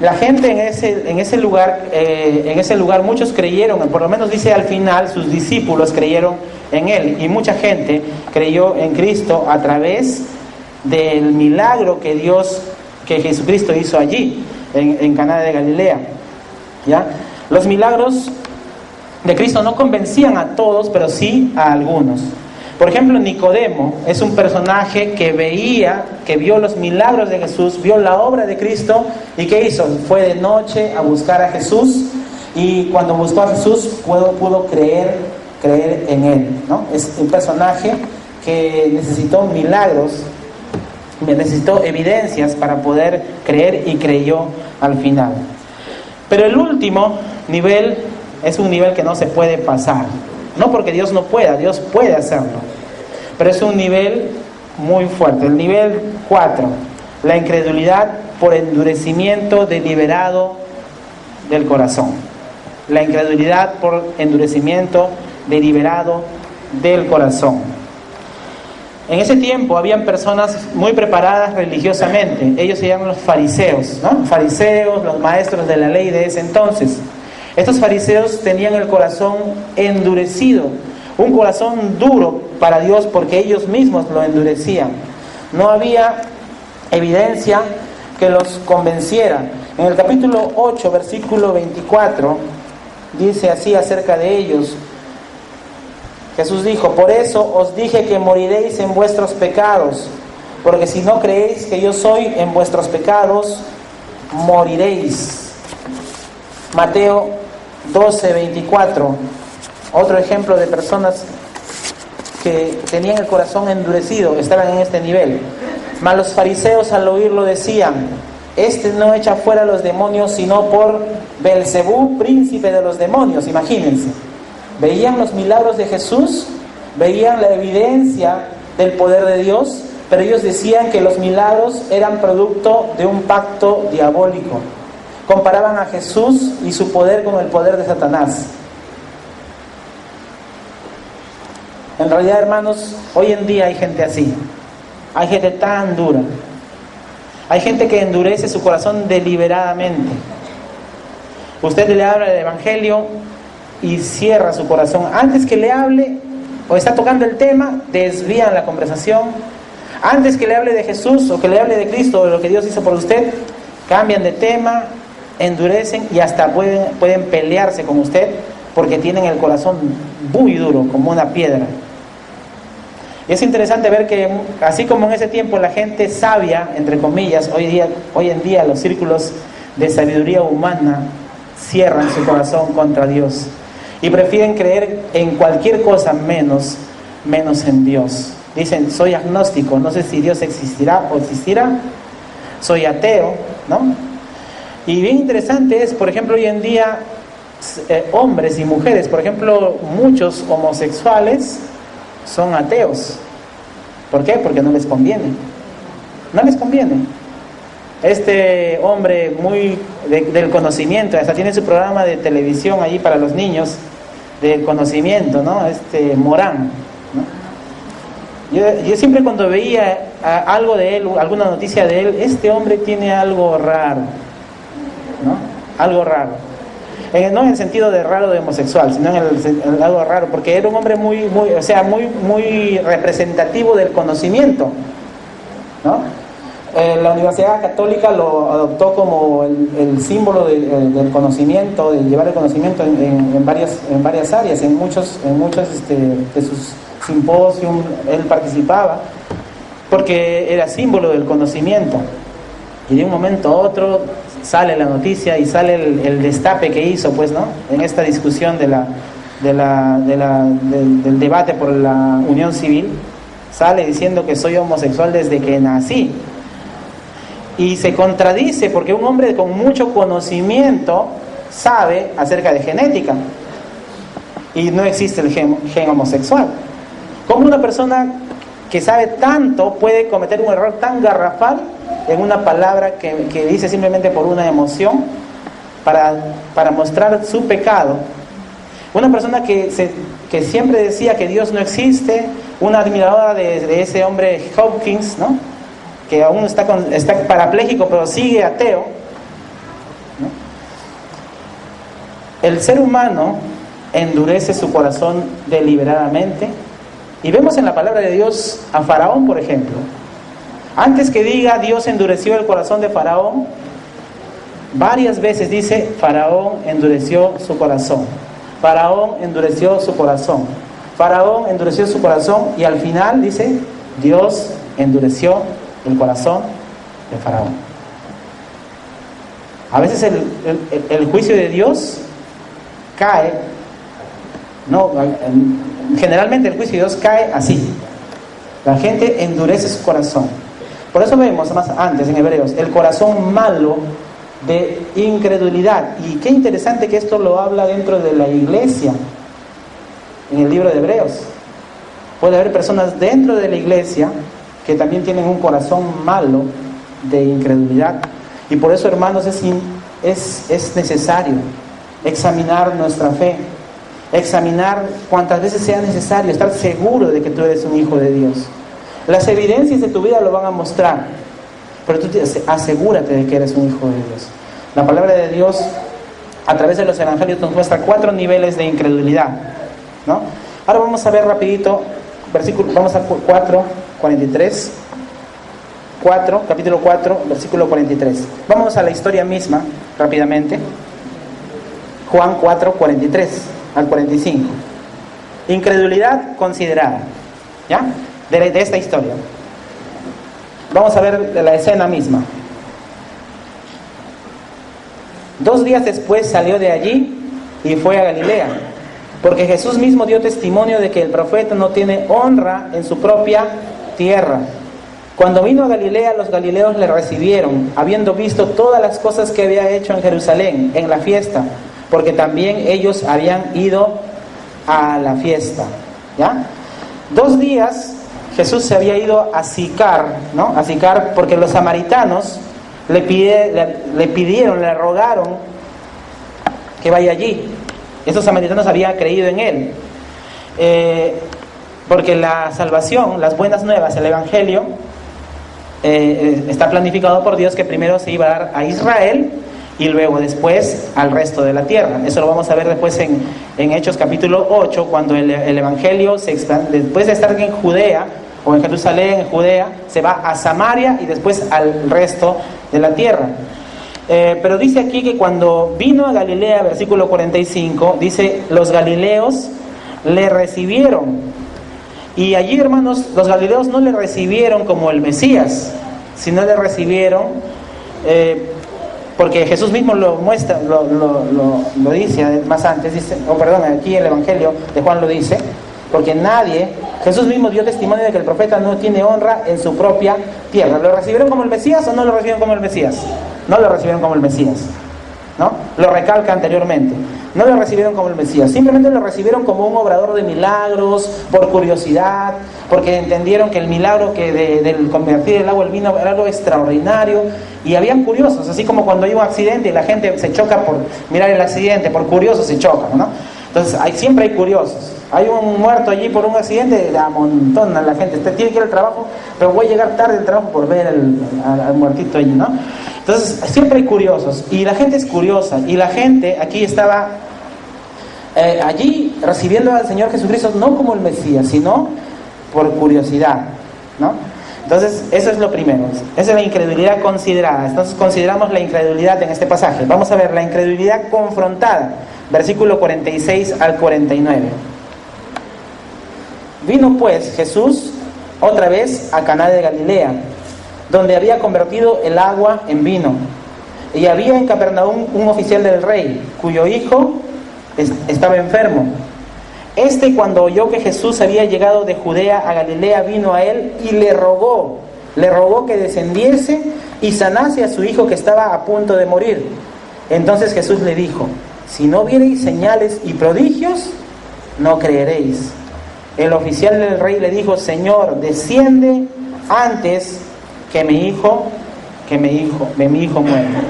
la gente en ese lugar muchos creyeron, por lo menos dice al final, sus discípulos creyeron en él, y mucha gente creyó en Cristo a través del milagro que Jesucristo hizo allí en Caná de Galilea, ¿ya? Los milagros de Cristo no convencían a todos, pero sí a algunos. Por ejemplo, Nicodemo es un personaje que vio los milagros de Jesús, vio la obra de Cristo, y ¿qué hizo? Fue de noche a buscar a Jesús, y cuando buscó a Jesús pudo creer en él, ¿no? Es un personaje que necesitó milagros, necesitó evidencias para poder creer, y creyó al final. Pero el último nivel es un nivel que no se puede pasar. No porque Dios no pueda, Dios puede hacerlo. Pero es un nivel muy fuerte. El nivel 4, la incredulidad por endurecimiento deliberado del corazón. La incredulidad por endurecimiento deliberado del corazón. En ese tiempo habían personas muy preparadas religiosamente. Ellos se llaman los fariseos, ¿no? Fariseos, los maestros de la ley de ese entonces. Estos fariseos tenían el corazón endurecido, un corazón duro para Dios, porque ellos mismos lo endurecían. No había evidencia que los convenciera. En el capítulo 8, versículo 24, dice así acerca de ellos. Jesús dijo: por eso os dije que moriréis en vuestros pecados, porque si no creéis que yo soy, en vuestros pecados moriréis. Mateo 12, 24, otro ejemplo de personas que tenían el corazón endurecido, estaban en este nivel. Mas los fariseos al oírlo decían: este no echa fuera los demonios sino por Belcebú, príncipe de los demonios. Imagínense, veían los milagros de Jesús, veían la evidencia del poder de Dios, pero ellos decían que los milagros eran producto de un pacto diabólico. Comparaban a Jesús y su poder con el poder de Satanás. En realidad, hermanos, hoy en día hay gente así. Hay gente tan dura. Hay gente que endurece su corazón deliberadamente. Usted le habla del Evangelio y cierra su corazón. Antes que le hable o está tocando el tema, desvían la conversación. Antes que le hable de Jesús o que le hable de Cristo o de lo que Dios hizo por usted, cambian de tema, endurecen, y hasta pueden pelearse con usted porque tienen el corazón muy duro, como una piedra. Y es interesante ver que, así como en ese tiempo la gente sabia, entre comillas, hoy en día los círculos de sabiduría humana cierran su corazón contra Dios y prefieren creer en cualquier cosa menos en Dios. Dicen: soy agnóstico, no sé si Dios existirá o existirá, soy ateo, ¿no? Y bien interesante es, por ejemplo, hoy en día, hombres y mujeres, por ejemplo, muchos homosexuales son ateos. ¿Por qué? Porque no les conviene. No les conviene. Este hombre muy del conocimiento, hasta tiene su programa de televisión allí para los niños, del conocimiento, ¿no? Morán, ¿no? Yo siempre cuando veía algo de él, alguna noticia de él, este hombre tiene algo raro, ¿no? Algo raro. No en el sentido de raro de homosexual, sino en algo raro, porque era un hombre muy representativo del conocimiento, ¿no? La Universidad Católica lo adoptó como el símbolo del conocimiento, de llevar el conocimiento en varias áreas, en muchos de sus simposios él participaba, porque era símbolo del conocimiento. Y de un momento a otro sale la noticia y sale el destape que hizo, pues, ¿no?, en esta discusión del debate por la unión civil. Sale diciendo que soy homosexual desde que nací. Y se contradice porque un hombre con mucho conocimiento sabe acerca de genética. Y no existe el gen homosexual. ¿Cómo una persona que sabe tanto puede cometer un error tan garrafal en una palabra que dice simplemente por una emoción para mostrar su pecado? Una persona que siempre decía que Dios no existe, una admiradora de ese hombre Hopkins, ¿no?, que aún está parapléjico pero sigue ateo, ¿no? El ser humano endurece su corazón deliberadamente, y vemos en la palabra de Dios a Faraón, por ejemplo. Antes que diga Dios endureció el corazón de Faraón, varias veces dice Faraón endureció su corazón. Faraón endureció su corazón. Faraón endureció su corazón, y al final dice Dios endureció el corazón de Faraón. A veces el juicio de Dios cae, no, generalmente el juicio de Dios cae así. La gente endurece su corazón. Por eso vemos más antes en Hebreos el corazón malo de incredulidad. Y qué interesante que esto lo habla dentro de la iglesia, en el libro de Hebreos. Puede haber personas dentro de la iglesia que también tienen un corazón malo de incredulidad. Y por eso, hermanos, es necesario examinar nuestra fe, examinar cuantas veces sea necesario, estar seguro de que tú eres un hijo de Dios. Las evidencias de tu vida lo van a mostrar, pero tú asegúrate de que eres un hijo de Dios. La palabra de Dios a través de los evangelios nos muestra 4 niveles de incredulidad, ¿no? Ahora vamos a ver rapidito versículo, vamos a 4:43, capítulo 4, versículo 43. Vamos a la historia misma rápidamente. Juan 4:43 al 45. Incredulidad considerada, ¿ya?, de esta historia. Vamos a ver la escena misma. 2 días después salió de allí y fue a Galilea, porque Jesús mismo dio testimonio de que el profeta no tiene honra en su propia tierra. Cuando vino a Galilea, los galileos le recibieron, habiendo visto todas las cosas que había hecho en Jerusalén, en la fiesta, porque también ellos habían ido a la fiesta, ¿ya? 2 días Jesús se había ido a Sicar, ¿no? A Sicar, porque los samaritanos le pidieron, le rogaron que vaya allí. Estos samaritanos habían creído en él, porque la salvación, las buenas nuevas, el evangelio, está planificado por Dios que primero se iba a dar a Israel y luego después al resto de la tierra. Eso lo vamos a ver después en Hechos capítulo 8, cuando el evangelio se expande, después de estar en Judea o en Jerusalén, en Judea, se va a Samaria y después al resto de la tierra. Pero dice aquí que cuando vino a Galilea, versículo 45, dice, los galileos le recibieron. Y allí, hermanos, los galileos no le recibieron como el Mesías, sino le recibieron, porque Jesús mismo lo muestra, lo dice más antes, dice, aquí el Evangelio de Juan lo dice, porque Jesús mismo dio testimonio de que el profeta no tiene honra en su propia tierra. ¿Lo recibieron como el Mesías o no lo recibieron como el Mesías? No lo recibieron como el Mesías, ¿no? Lo recalca anteriormente. No lo recibieron como el Mesías, simplemente lo recibieron como un obrador de milagros, por curiosidad, porque entendieron que el milagro del convertir el agua al vino era algo extraordinario, y habían curiosos, así como cuando hay un accidente y la gente se choca por mirar el accidente, por curiosos se chocan, ¿no? Entonces siempre hay curiosos. Hay un muerto allí por un accidente, amontona la gente. Usted tiene que ir al trabajo, pero voy a llegar tarde al trabajo por ver al muertito allí, ¿no? Entonces siempre hay curiosos, y la gente es curiosa, y la gente aquí estaba allí recibiendo al Señor Jesucristo no como el Mesías, sino por curiosidad, ¿no? Entonces, eso es lo primero. Esa es la incredulidad considerada. Entonces, consideramos la incredulidad en este pasaje. Vamos a ver la incredulidad confrontada. Versículo 46 al 49. Vino pues Jesús otra vez a Caná de Galilea, donde había convertido el agua en vino. Y había en Capernaum un oficial del rey, cuyo hijo estaba enfermo. Cuando oyó que Jesús había llegado de Judea a Galilea, vino a él y le rogó que descendiese y sanase a su hijo que estaba a punto de morir. Entonces Jesús le dijo: si no viereis señales y prodigios, no creeréis. El oficial del rey le dijo: Señor, desciende antes que mi hijo muera.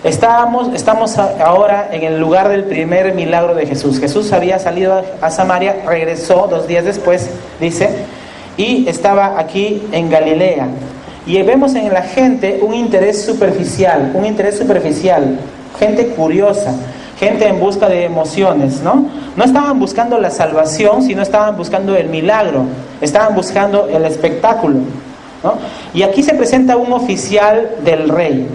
Estamos ahora en el lugar del primer milagro de Jesús. Jesús había salido a Samaria, regresó 2 días después, dice, y estaba aquí en Galilea. Y vemos en la gente un interés superficial, gente curiosa, gente en busca de emociones, ¿no? No estaban buscando la salvación, sino estaban buscando el milagro, estaban buscando el espectáculo, ¿no? Y aquí se presenta un oficial del rey.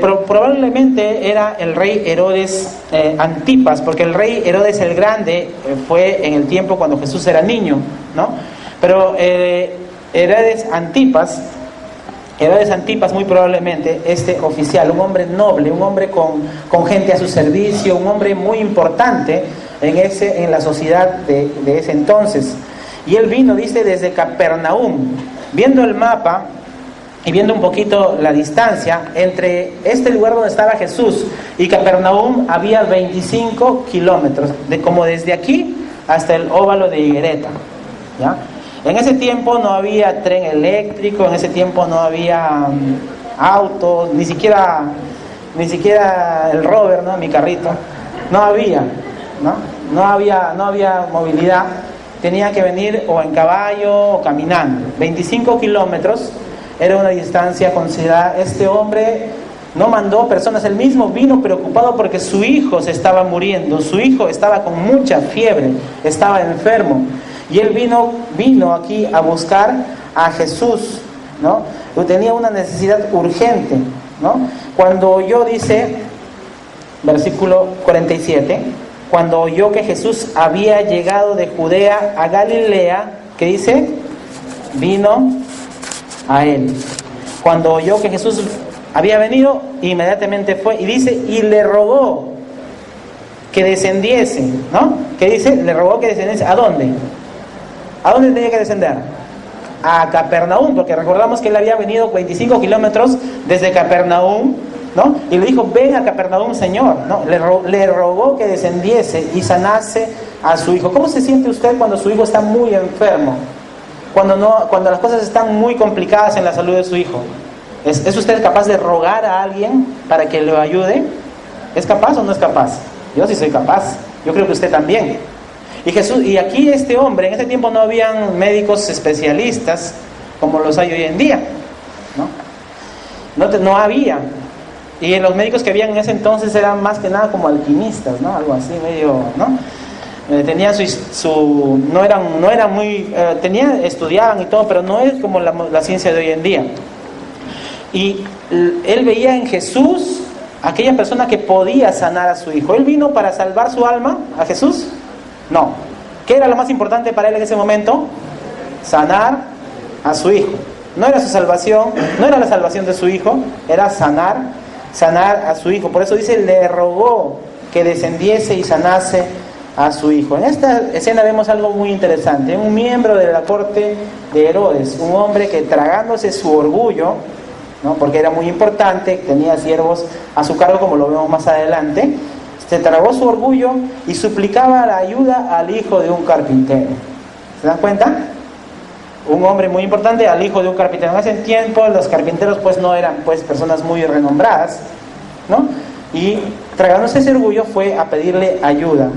Probablemente era el rey Herodes Antipas, porque el rey Herodes el Grande fue en el tiempo cuando Jesús era niño, ¿no? Pero Herodes Antipas muy probablemente, este oficial, un hombre noble, un hombre con gente a su servicio, un hombre muy importante en la sociedad de ese entonces. Y él vino, dice, desde Capernaum. Viendo el mapa y viendo un poquito la distancia entre este lugar donde estaba Jesús y Capernaum, había 25 kilómetros, como desde aquí hasta el óvalo de Higuereta, ¿ya? En ese tiempo no había tren eléctrico, en ese tiempo no había autos, ni siquiera el rover, ¿no? Mi carrito, no había movilidad. Tenía que venir o en caballo o caminando. 25 kilómetros era una distancia considerada. Este hombre no mandó personas, él mismo vino preocupado porque su hijo se estaba muriendo, su hijo estaba con mucha fiebre, estaba enfermo. Y él vino aquí a buscar a Jesús, ¿no? Tenía una necesidad urgente, ¿no? Cuando oyó, dice, versículo 47, cuando oyó que Jesús había llegado de Judea a Galilea, ¿qué dice? Vino a él. Cuando oyó que Jesús había venido, inmediatamente fue, y dice, y le rogó que descendiese, ¿no? ¿Qué dice? Le rogó que descendiese. ¿A dónde? ¿A dónde tenía que descender? A Capernaum, porque recordamos que él había venido 25 kilómetros desde Capernaum, ¿no? Y le dijo: ven a Capernaum, Señor, ¿no? Le rogó que descendiese y sanase a su hijo. ¿Cómo se siente usted cuando su hijo está muy enfermo? Cuando las cosas están muy complicadas en la salud de su hijo. ¿Es usted capaz de rogar a alguien para que lo ayude? ¿Es capaz o no es capaz? Yo sí soy capaz. Yo creo que usted también. Y aquí este hombre, en ese tiempo no habían médicos especialistas como los hay hoy en día, ¿no? No había. Y los médicos que habían en ese entonces eran más que nada como alquimistas, ¿no? Algo así medio, ¿no? Tenían no eran muy, estudiaban y todo, pero no es como la ciencia de hoy en día. Y él veía en Jesús aquella persona que podía sanar a su hijo. ¿Él vino para salvar su alma a Jesús? No. ¿Qué era lo más importante para él en ese momento? Sanar a su hijo. No era su salvación, no era la salvación de su hijo, era sanar a su hijo. Por eso dice, le rogó que descendiese y sanase a su hijo. En esta escena vemos algo muy interesante. Un miembro de la corte de Herodes, un hombre que, tragándose su orgullo, ¿no? Porque era muy importante, tenía siervos a su cargo, como lo vemos más adelante, se tragó su orgullo y suplicaba la ayuda al hijo de un carpintero. ¿Se dan cuenta? Un hombre muy importante al hijo de un carpintero. En ese tiempo los carpinteros pues no eran pues personas muy renombradas, ¿no? Y tragándose ese orgullo fue a pedirle ayuda.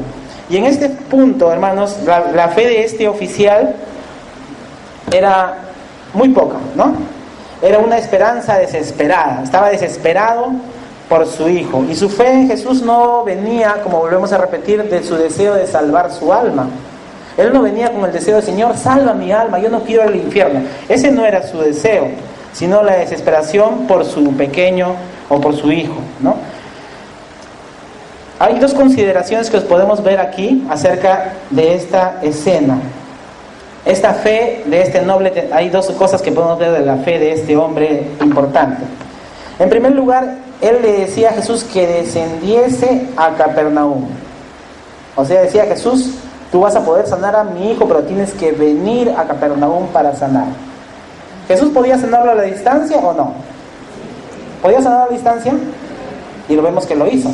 Y en este punto, hermanos, la fe de este oficial era muy poca, ¿no? Era una esperanza desesperada. Estaba desesperado por su hijo. Y su fe en Jesús no venía, como volvemos a repetir, de su deseo de salvar su alma. Él no venía con el deseo de Señor, salva mi alma, yo no quiero ir al infierno. Ese no era su deseo, sino la desesperación por su pequeño o por su hijo, ¿no? Hay dos consideraciones que os podemos ver aquí acerca de esta escena. Esta fe de este noble, hay dos cosas que podemos ver de la fe de este hombre importante. En primer lugar, él le decía a Jesús que descendiese a Capernaum. O sea, decía Jesús, tú vas a poder sanar a mi hijo, pero tienes que venir a Capernaum para sanar. ¿Jesús podía sanarlo a la distancia o no? ¿Podía sanar a la distancia? Y lo vemos que lo hizo.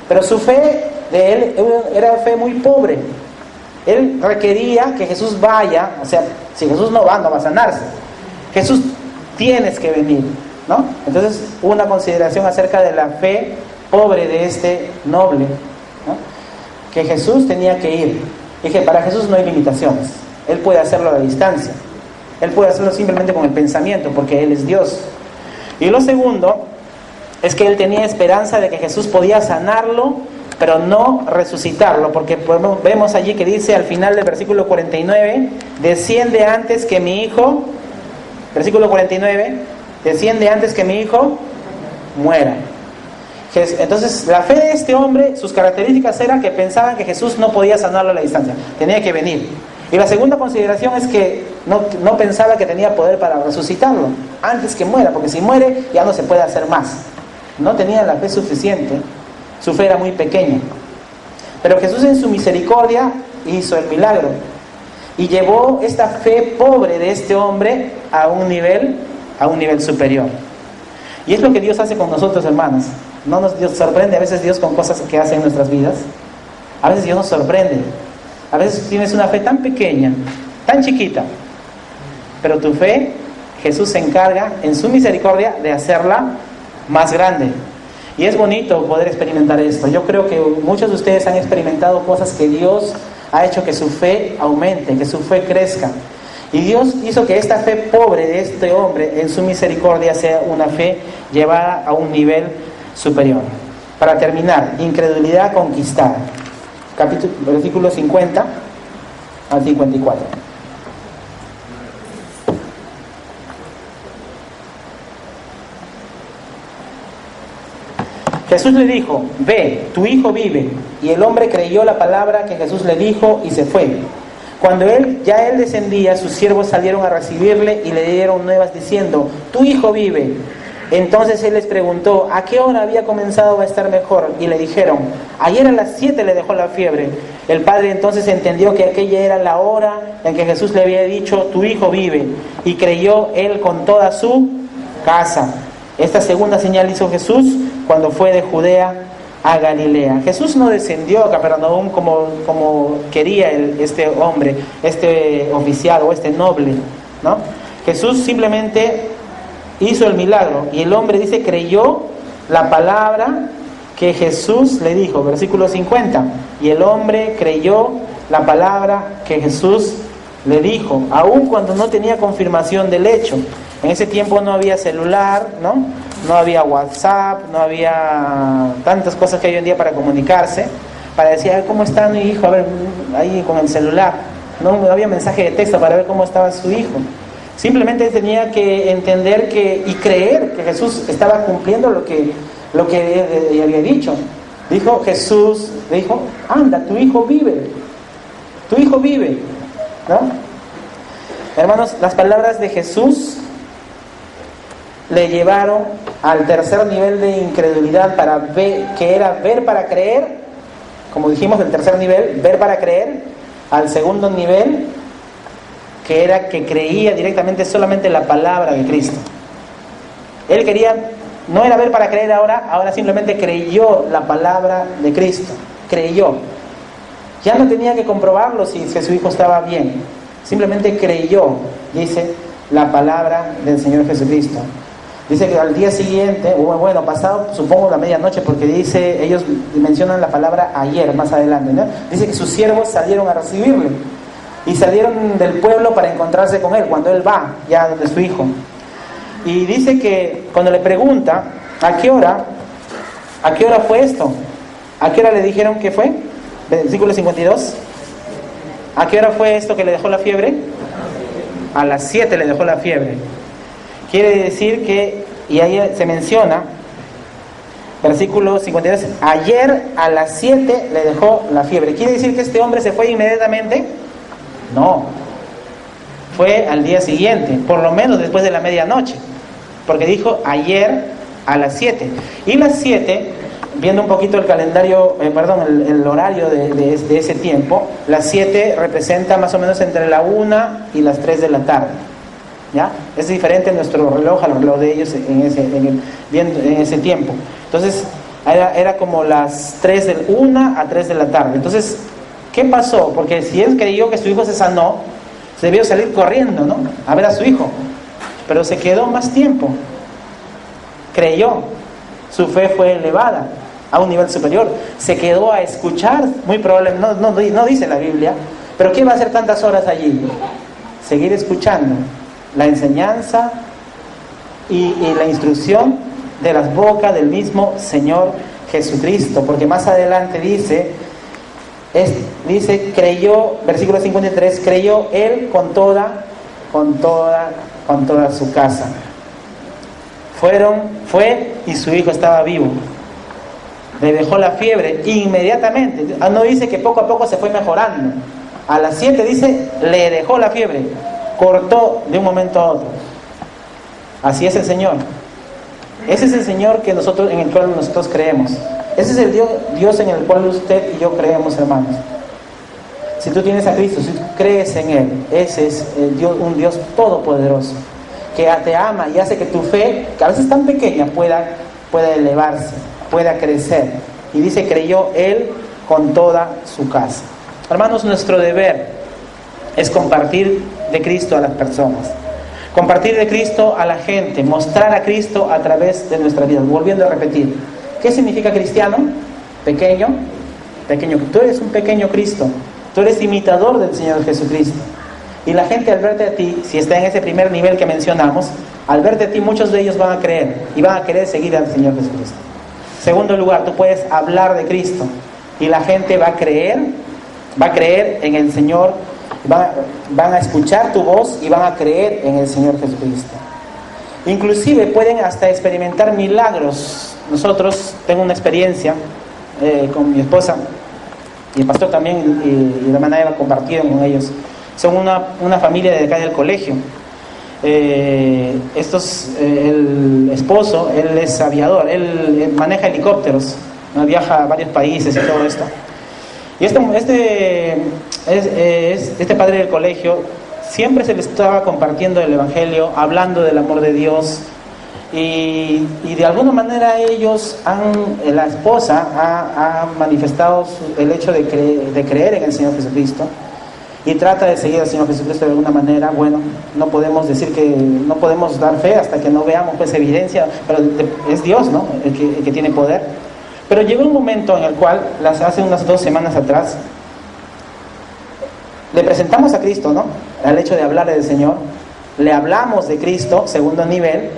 Pero su fe de él era fe muy pobre. Él requería que Jesús vaya, o sea, si Jesús no va a sanarse. Jesús, tienes que venir, ¿no? Entonces, una consideración acerca de la fe pobre de este noble, ¿no? Que Jesús tenía que ir. Y que para Jesús no hay limitaciones. Él puede hacerlo a la distancia. Él puede hacerlo simplemente con el pensamiento, porque Él es Dios. Y lo segundo es que él tenía esperanza de que Jesús podía sanarlo, pero no resucitarlo, porque vemos allí que dice al final del versículo 49, desciende antes que mi hijo, versículo 49, desciende antes que mi hijo muera. Entonces la fe de este hombre, sus características eran que pensaban que Jesús no podía sanarlo a la distancia, tenía que venir. Y la segunda consideración es que no pensaba que tenía poder para resucitarlo antes que muera, porque si muere ya no se puede hacer más. No tenía la fe suficiente, su fe era muy pequeña. Pero Jesús en su misericordia hizo el milagro y llevó esta fe pobre de este hombre a un nivel superior. Y es lo que Dios hace con nosotros, hermanos. No nos Dios sorprende a veces Dios con cosas que hace en nuestras vidas. A veces Dios nos sorprende. A veces tienes una fe tan pequeña, tan chiquita, pero tu fe, Jesús se encarga en su misericordia de hacerla más grande. Y es bonito poder experimentar esto. Yo creo que muchos de ustedes han experimentado cosas que Dios ha hecho que su fe aumente, que su fe crezca. Y Dios hizo que esta fe pobre de este hombre en su misericordia sea una fe llevada a un nivel superior. Para terminar, incredulidad conquistada. Versículo 50 al 54. Jesús le dijo, ve, tu hijo vive. Y el hombre creyó la palabra que Jesús le dijo y se fue. Cuando él descendía, sus siervos salieron a recibirle y le dieron nuevas diciendo, tu hijo vive. Entonces él les preguntó, ¿a qué hora había comenzado a estar mejor? Y le dijeron, ayer a las 7 le dejó la fiebre. El padre entonces entendió que aquella era la hora en que Jesús le había dicho, tu hijo vive. Y creyó él con toda su casa. Esta segunda señal hizo Jesús cuando fue de Judea a Galilea. Jesús no descendió a Capernaum como quería este hombre, este oficial o este noble, ¿no? Jesús simplemente hizo el milagro y el hombre dice creyó la palabra que Jesús le dijo, versículo 50, y el hombre creyó la palabra que Jesús le dijo, aun cuando no tenía confirmación del hecho. En ese tiempo no había celular, no había WhatsApp, no había tantas cosas que hay hoy en día para comunicarse, para decir, ¿cómo está mi hijo? A ver, ahí con el celular, no había mensaje de texto para ver cómo estaba su hijo. Simplemente tenía que entender y creer que Jesús estaba cumpliendo lo que él había dicho. Jesús dijo, anda, tu hijo vive, ¿no? Hermanos, las palabras de Jesús le llevaron al tercer nivel de incredulidad que era ver para creer. Como dijimos, el tercer nivel, ver para creer. Al segundo nivel, que era que creía directamente solamente la palabra de Cristo. Él quería, no era ver para creer ahora simplemente creyó la palabra de Cristo. Creyó. Ya no tenía que comprobarlo si su hijo estaba bien. Simplemente creyó, dice, la palabra del Señor Jesucristo. Dice que al día siguiente, pasado, supongo la medianoche, porque ellos mencionan la palabra ayer, más adelante, ¿no? Dice que sus siervos salieron a recibirle y salieron del pueblo para encontrarse con él, cuando él va ya donde su hijo. Y dice que cuando le pregunta, ¿a qué hora fue esto? ¿A qué hora le dijeron que fue? Versículo 52. ¿A qué hora fue esto que le dejó la fiebre? A las 7 le dejó la fiebre. Quiere decir que, y ahí se menciona, versículo 53, ayer a las 7 le dejó la fiebre. ¿Quiere decir que este hombre se fue inmediatamente? No. Fue al día siguiente, por lo menos después de la medianoche. Porque dijo ayer a las 7. Y las 7, viendo un poquito el calendario, el horario de ese tiempo, las 7 representa más o menos entre la 1 y las 3 de la tarde. ¿Ya? Es diferente nuestro reloj al reloj de ellos en ese tiempo. Entonces, era como las 1 a 3 de la tarde. Entonces, ¿qué pasó? Porque si él creyó que su hijo se sanó, se debió salir corriendo, ¿no? A ver a su hijo. Pero se quedó más tiempo. Creyó. Su fe fue elevada a un nivel superior. Se quedó a escuchar, muy probablemente, no dice la Biblia, pero ¿qué va a hacer tantas horas allí? Seguir escuchando la enseñanza y la instrucción de las bocas del mismo Señor Jesucristo, porque más adelante dice, creyó, versículo 53, creyó él con toda su casa. Fue y su hijo estaba vivo. Le dejó la fiebre inmediatamente. No dice que poco a poco se fue mejorando. A las 7 dice, le dejó la fiebre. Cortó de un momento a otro. Así es el Señor. Ese es el Señor en el cual nosotros creemos. Ese es el Dios en el cual usted y yo creemos, hermanos. Si tú tienes a Cristo, si tú crees en Él, ese es un Dios todopoderoso, que te ama y hace que tu fe, que a veces tan pequeña, pueda elevarse, pueda crecer. Y dice, creyó Él con toda su casa. Hermanos, nuestro deber es compartir de Cristo a las personas, compartir de Cristo a la gente, mostrar a Cristo a través de nuestra vida. Volviendo a repetir, ¿qué significa cristiano? Pequeño. Tú eres un pequeño Cristo, tú eres imitador del Señor Jesucristo. Y la gente, al verte a ti, si está en ese primer nivel que mencionamos, al verte a ti, muchos de ellos van a creer y van a querer seguir al Señor Jesucristo. Segundo lugar, tú puedes hablar de Cristo y la gente va a creer en el Señor. Van a escuchar tu voz y van a creer en el Señor Jesucristo. Inclusive pueden hasta experimentar milagros. Tengo una experiencia con mi esposa y el pastor también y la hermana Eva compartieron con ellos. Son una familia de acá del colegio. El esposo, él es aviador, él maneja helicópteros, ¿no? Viaja a varios países y todo esto. Y este padre del colegio siempre se le estaba compartiendo el Evangelio, hablando del amor de Dios, y de alguna manera la esposa ha manifestado el hecho de creer en el Señor Jesucristo y trata de seguir al Señor Jesucristo de alguna manera. Bueno, no podemos decir que no podemos dar fe hasta que no veamos pues evidencia, pero es Dios, ¿no? el que tiene poder. Pero llegó un momento en el cual, hace unas 2 semanas atrás, le presentamos a Cristo, ¿no? Al hecho de hablarle del Señor, le hablamos de Cristo, segundo nivel,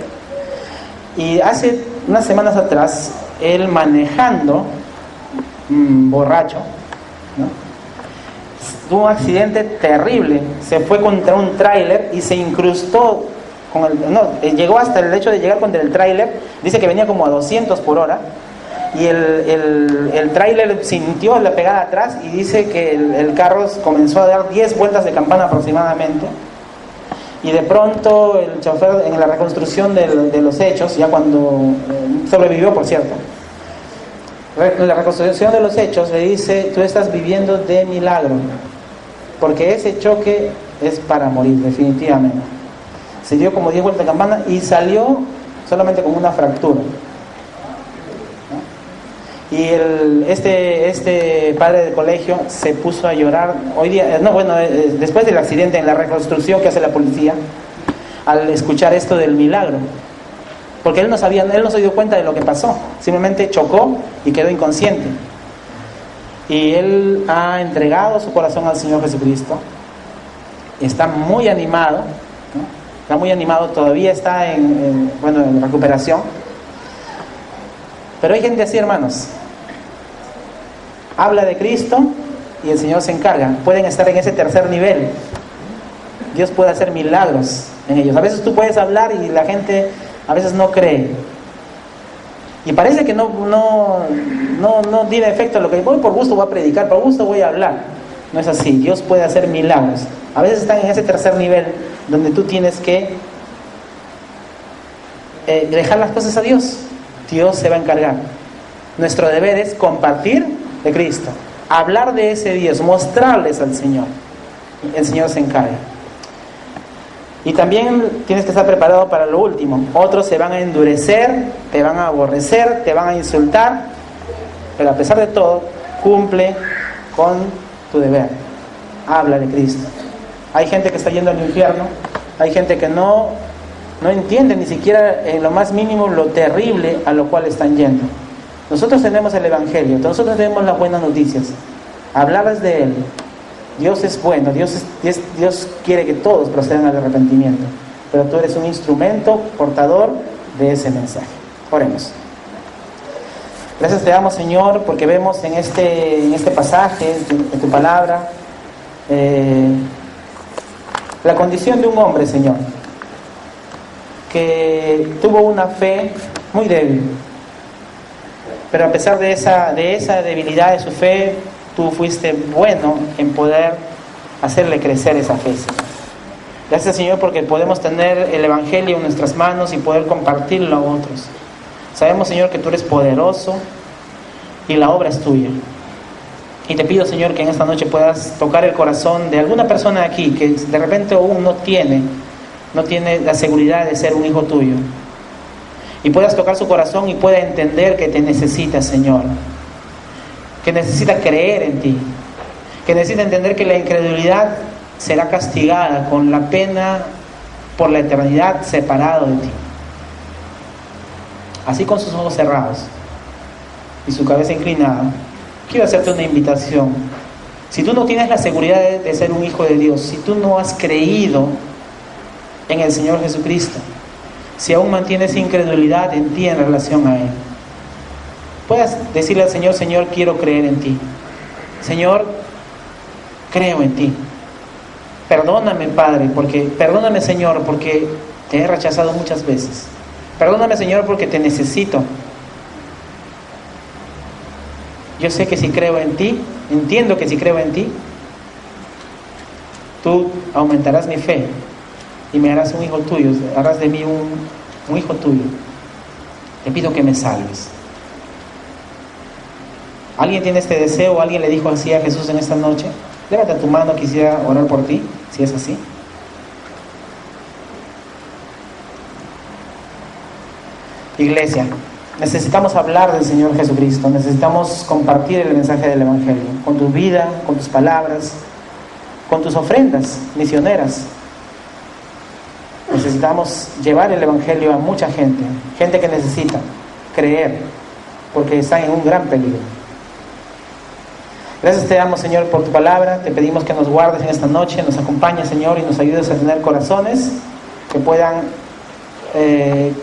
y hace unas semanas atrás, él manejando, borracho, ¿no? Tuvo un accidente terrible, se fue contra un tráiler y se incrustó llegó hasta el hecho de llegar contra el tráiler. Dice que venía como a 200 por hora. Y el tráiler sintió la pegada atrás y dice que el carro comenzó a dar 10 vueltas de campana aproximadamente. Y de pronto el chofer, en la reconstrucción de los hechos, ya cuando sobrevivió, por cierto, en la reconstrucción de los hechos le dice: tú estás viviendo de milagro, porque ese choque es para morir definitivamente. Se dio como 10 vueltas de campana y salió solamente con una fractura. Y este padre de colegio se puso a llorar después del accidente, en la reconstrucción que hace la policía, al escuchar esto del milagro, porque él no se dio cuenta de lo que pasó, simplemente chocó y quedó inconsciente. Y él ha entregado su corazón al Señor Jesucristo, está muy animado, ¿no? Está muy animado, todavía está en recuperación. Pero hay gente así, hermanos. Habla de Cristo, y el Señor se encarga. Pueden estar en ese tercer nivel. Dios puede hacer milagros en ellos. A veces tú puedes hablar y la gente a veces no cree. Y parece que no tiene efecto lo que voy por gusto voy a predicar, por gusto voy a hablar. No es así. Dios puede hacer milagros. A veces están en ese tercer nivel donde tú tienes que dejar las cosas a Dios. Dios se va a encargar. Nuestro deber es compartir de Cristo, hablar de ese Dios, mostrarles al Señor. El Señor se encarga. Y también tienes que estar preparado para lo último. Otros se van a endurecer, te van a aborrecer, te van a insultar, pero a pesar de todo, cumple con tu deber. Habla de Cristo. Hay gente que está yendo al infierno, hay gente que no entiende ni siquiera en lo más mínimo lo terrible a lo cual están yendo. Nosotros tenemos el Evangelio, nosotros tenemos las buenas noticias. Hablarles de Él. Dios es bueno, Dios quiere que todos procedan al arrepentimiento, pero tú eres un instrumento portador de ese mensaje. Oremos. Gracias te damos, Señor, porque vemos en este pasaje, en tu palabra, la condición de un hombre, Señor, que tuvo una fe muy débil, pero a pesar de esa debilidad de su fe, tú fuiste bueno en poder hacerle crecer esa fe, Señor. Gracias, Señor, porque podemos tener el Evangelio en nuestras manos y poder compartirlo a otros. Sabemos, Señor, que tú eres poderoso y la obra es tuya. Y te pido, Señor, que en esta noche puedas tocar el corazón de alguna persona aquí que de repente aún no tiene la seguridad de ser un hijo tuyo. Y puedas tocar su corazón y pueda entender que te necesita, Señor. Que necesita creer en ti, que necesita entender que la incredulidad será castigada con la pena por la eternidad separado de ti. Así con sus ojos cerrados y su cabeza inclinada, quiero hacerte una invitación. Si tú no tienes la seguridad de ser un hijo de Dios, si tú no has creído en el Señor Jesucristo, si aún mantienes incredulidad en ti en relación a Él, puedas decirle al Señor: Señor, quiero creer en ti. Señor, creo en ti. Perdóname, Padre, perdóname, Señor, porque te he rechazado muchas veces. Perdóname, Señor, porque te necesito. Yo sé que si creo en ti, entiendo que si creo en ti, tú aumentarás mi fe y me harás un hijo tuyo, harás de mí un hijo tuyo. Te pido que me salves. ¿Alguien tiene este deseo? ¿Alguien le dijo así a Jesús en esta noche? Levanta tu mano, quisiera orar por ti, si es así. Iglesia, necesitamos hablar del Señor Jesucristo, necesitamos compartir el mensaje del Evangelio, con tu vida, con tus palabras, con tus ofrendas misioneras. Necesitamos llevar el Evangelio a mucha gente que necesita creer, porque están en un gran peligro. Gracias te damos, Señor, por tu palabra. Te pedimos que nos guardes en esta noche, nos acompañes, Señor, y nos ayudes a tener corazones que puedan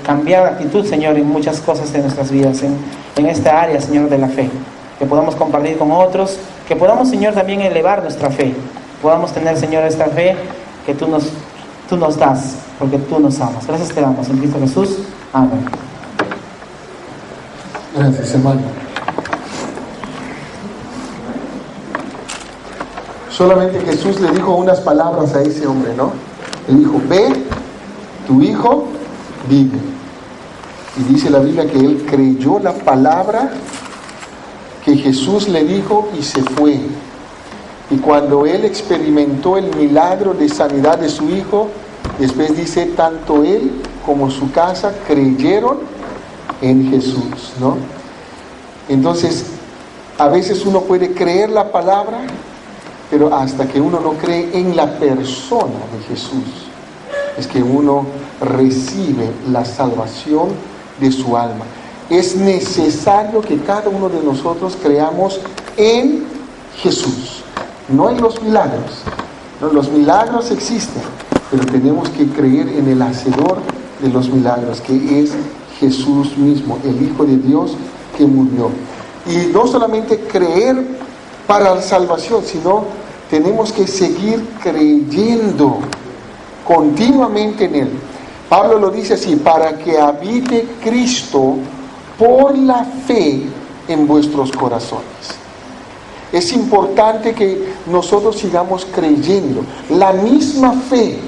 cambiar de actitud, Señor, en muchas cosas de nuestras vidas, en esta área, Señor, de la fe. Que podamos compartir con otros, que podamos, Señor, también elevar nuestra fe. Podamos tener, Señor, esta fe que tú nos das, porque tú nos amas. Gracias te damos, en Cristo Jesús. Amén. Gracias, hermano. Solamente Jesús le dijo unas palabras a ese hombre, ¿no? Le dijo: ve, tu hijo vive. Y dice la Biblia que él creyó la palabra que Jesús le dijo y se fue. Y cuando él experimentó el milagro de sanidad de su hijo, después dice: tanto él como su casa creyeron en Jesús, ¿no? Entonces, a veces uno puede creer la palabra, pero hasta que uno no cree en la persona de Jesús, es que uno recibe la salvación de su alma. Es necesario que cada uno de nosotros creamos en Jesús, no en los milagros. No, los milagros existen, pero tenemos que creer en el hacedor de los milagros, que es Jesús mismo, el Hijo de Dios que murió. Y no solamente creer para la salvación, sino tenemos que seguir creyendo continuamente en Él. Pablo lo dice así: para que habite Cristo por la fe en vuestros corazones. Es importante que nosotros sigamos creyendo. La misma fe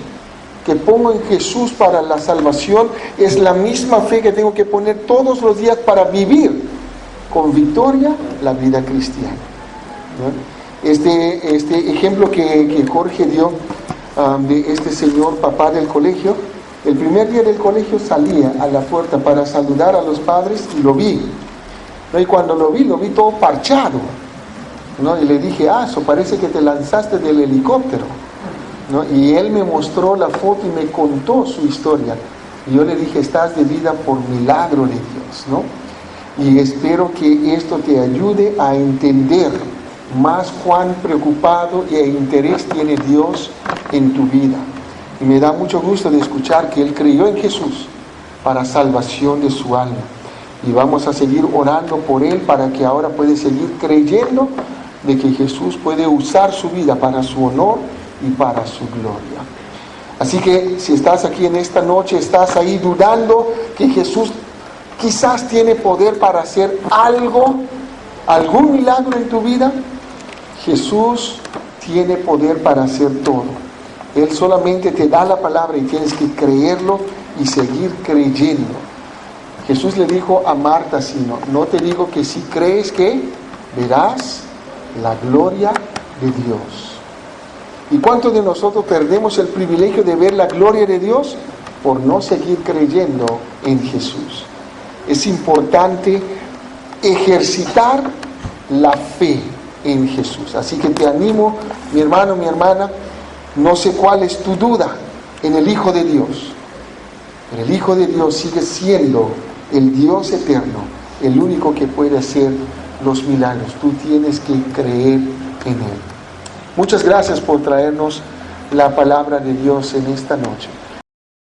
que pongo en Jesús para la salvación es la misma fe que tengo que poner todos los días para vivir con victoria la vida cristiana, ¿no? Este ejemplo que Jorge dio de este señor papá del colegio, el primer día del colegio salía a la puerta para saludar a los padres y lo vi, ¿no? Y cuando lo vi todo parchado, ¿no? Y le dije: eso parece que te lanzaste del helicóptero, ¿no? Y él me mostró la foto y me contó su historia. Y yo le dije: estás de vida por milagro de Dios, ¿no? Y espero que esto te ayude a entender más cuán preocupado e interés tiene Dios en tu vida. Y me da mucho gusto de escuchar que él creyó en Jesús para salvación de su alma. Y vamos a seguir orando por él para que ahora pueda seguir creyendo de que Jesús puede usar su vida para su honor y para su gloria. Así que si estás aquí en esta noche, estás ahí dudando que Jesús quizás tiene poder para hacer algún milagro en tu vida, Jesús tiene poder para hacer todo. Él solamente te da la palabra y tienes que creerlo y seguir creyendo. Jesús le dijo a Marta: no te digo que si crees que verás la gloria de Dios. ¿Y cuántos de nosotros perdemos el privilegio de ver la gloria de Dios por no seguir creyendo en Jesús? Es importante ejercitar la fe en Jesús. Así que te animo, mi hermano, mi hermana, no sé cuál es tu duda en el Hijo de Dios, pero el Hijo de Dios sigue siendo el Dios eterno, el único que puede hacer los milagros. Tú tienes que creer en Él. Muchas gracias por traernos la palabra de Dios en esta noche.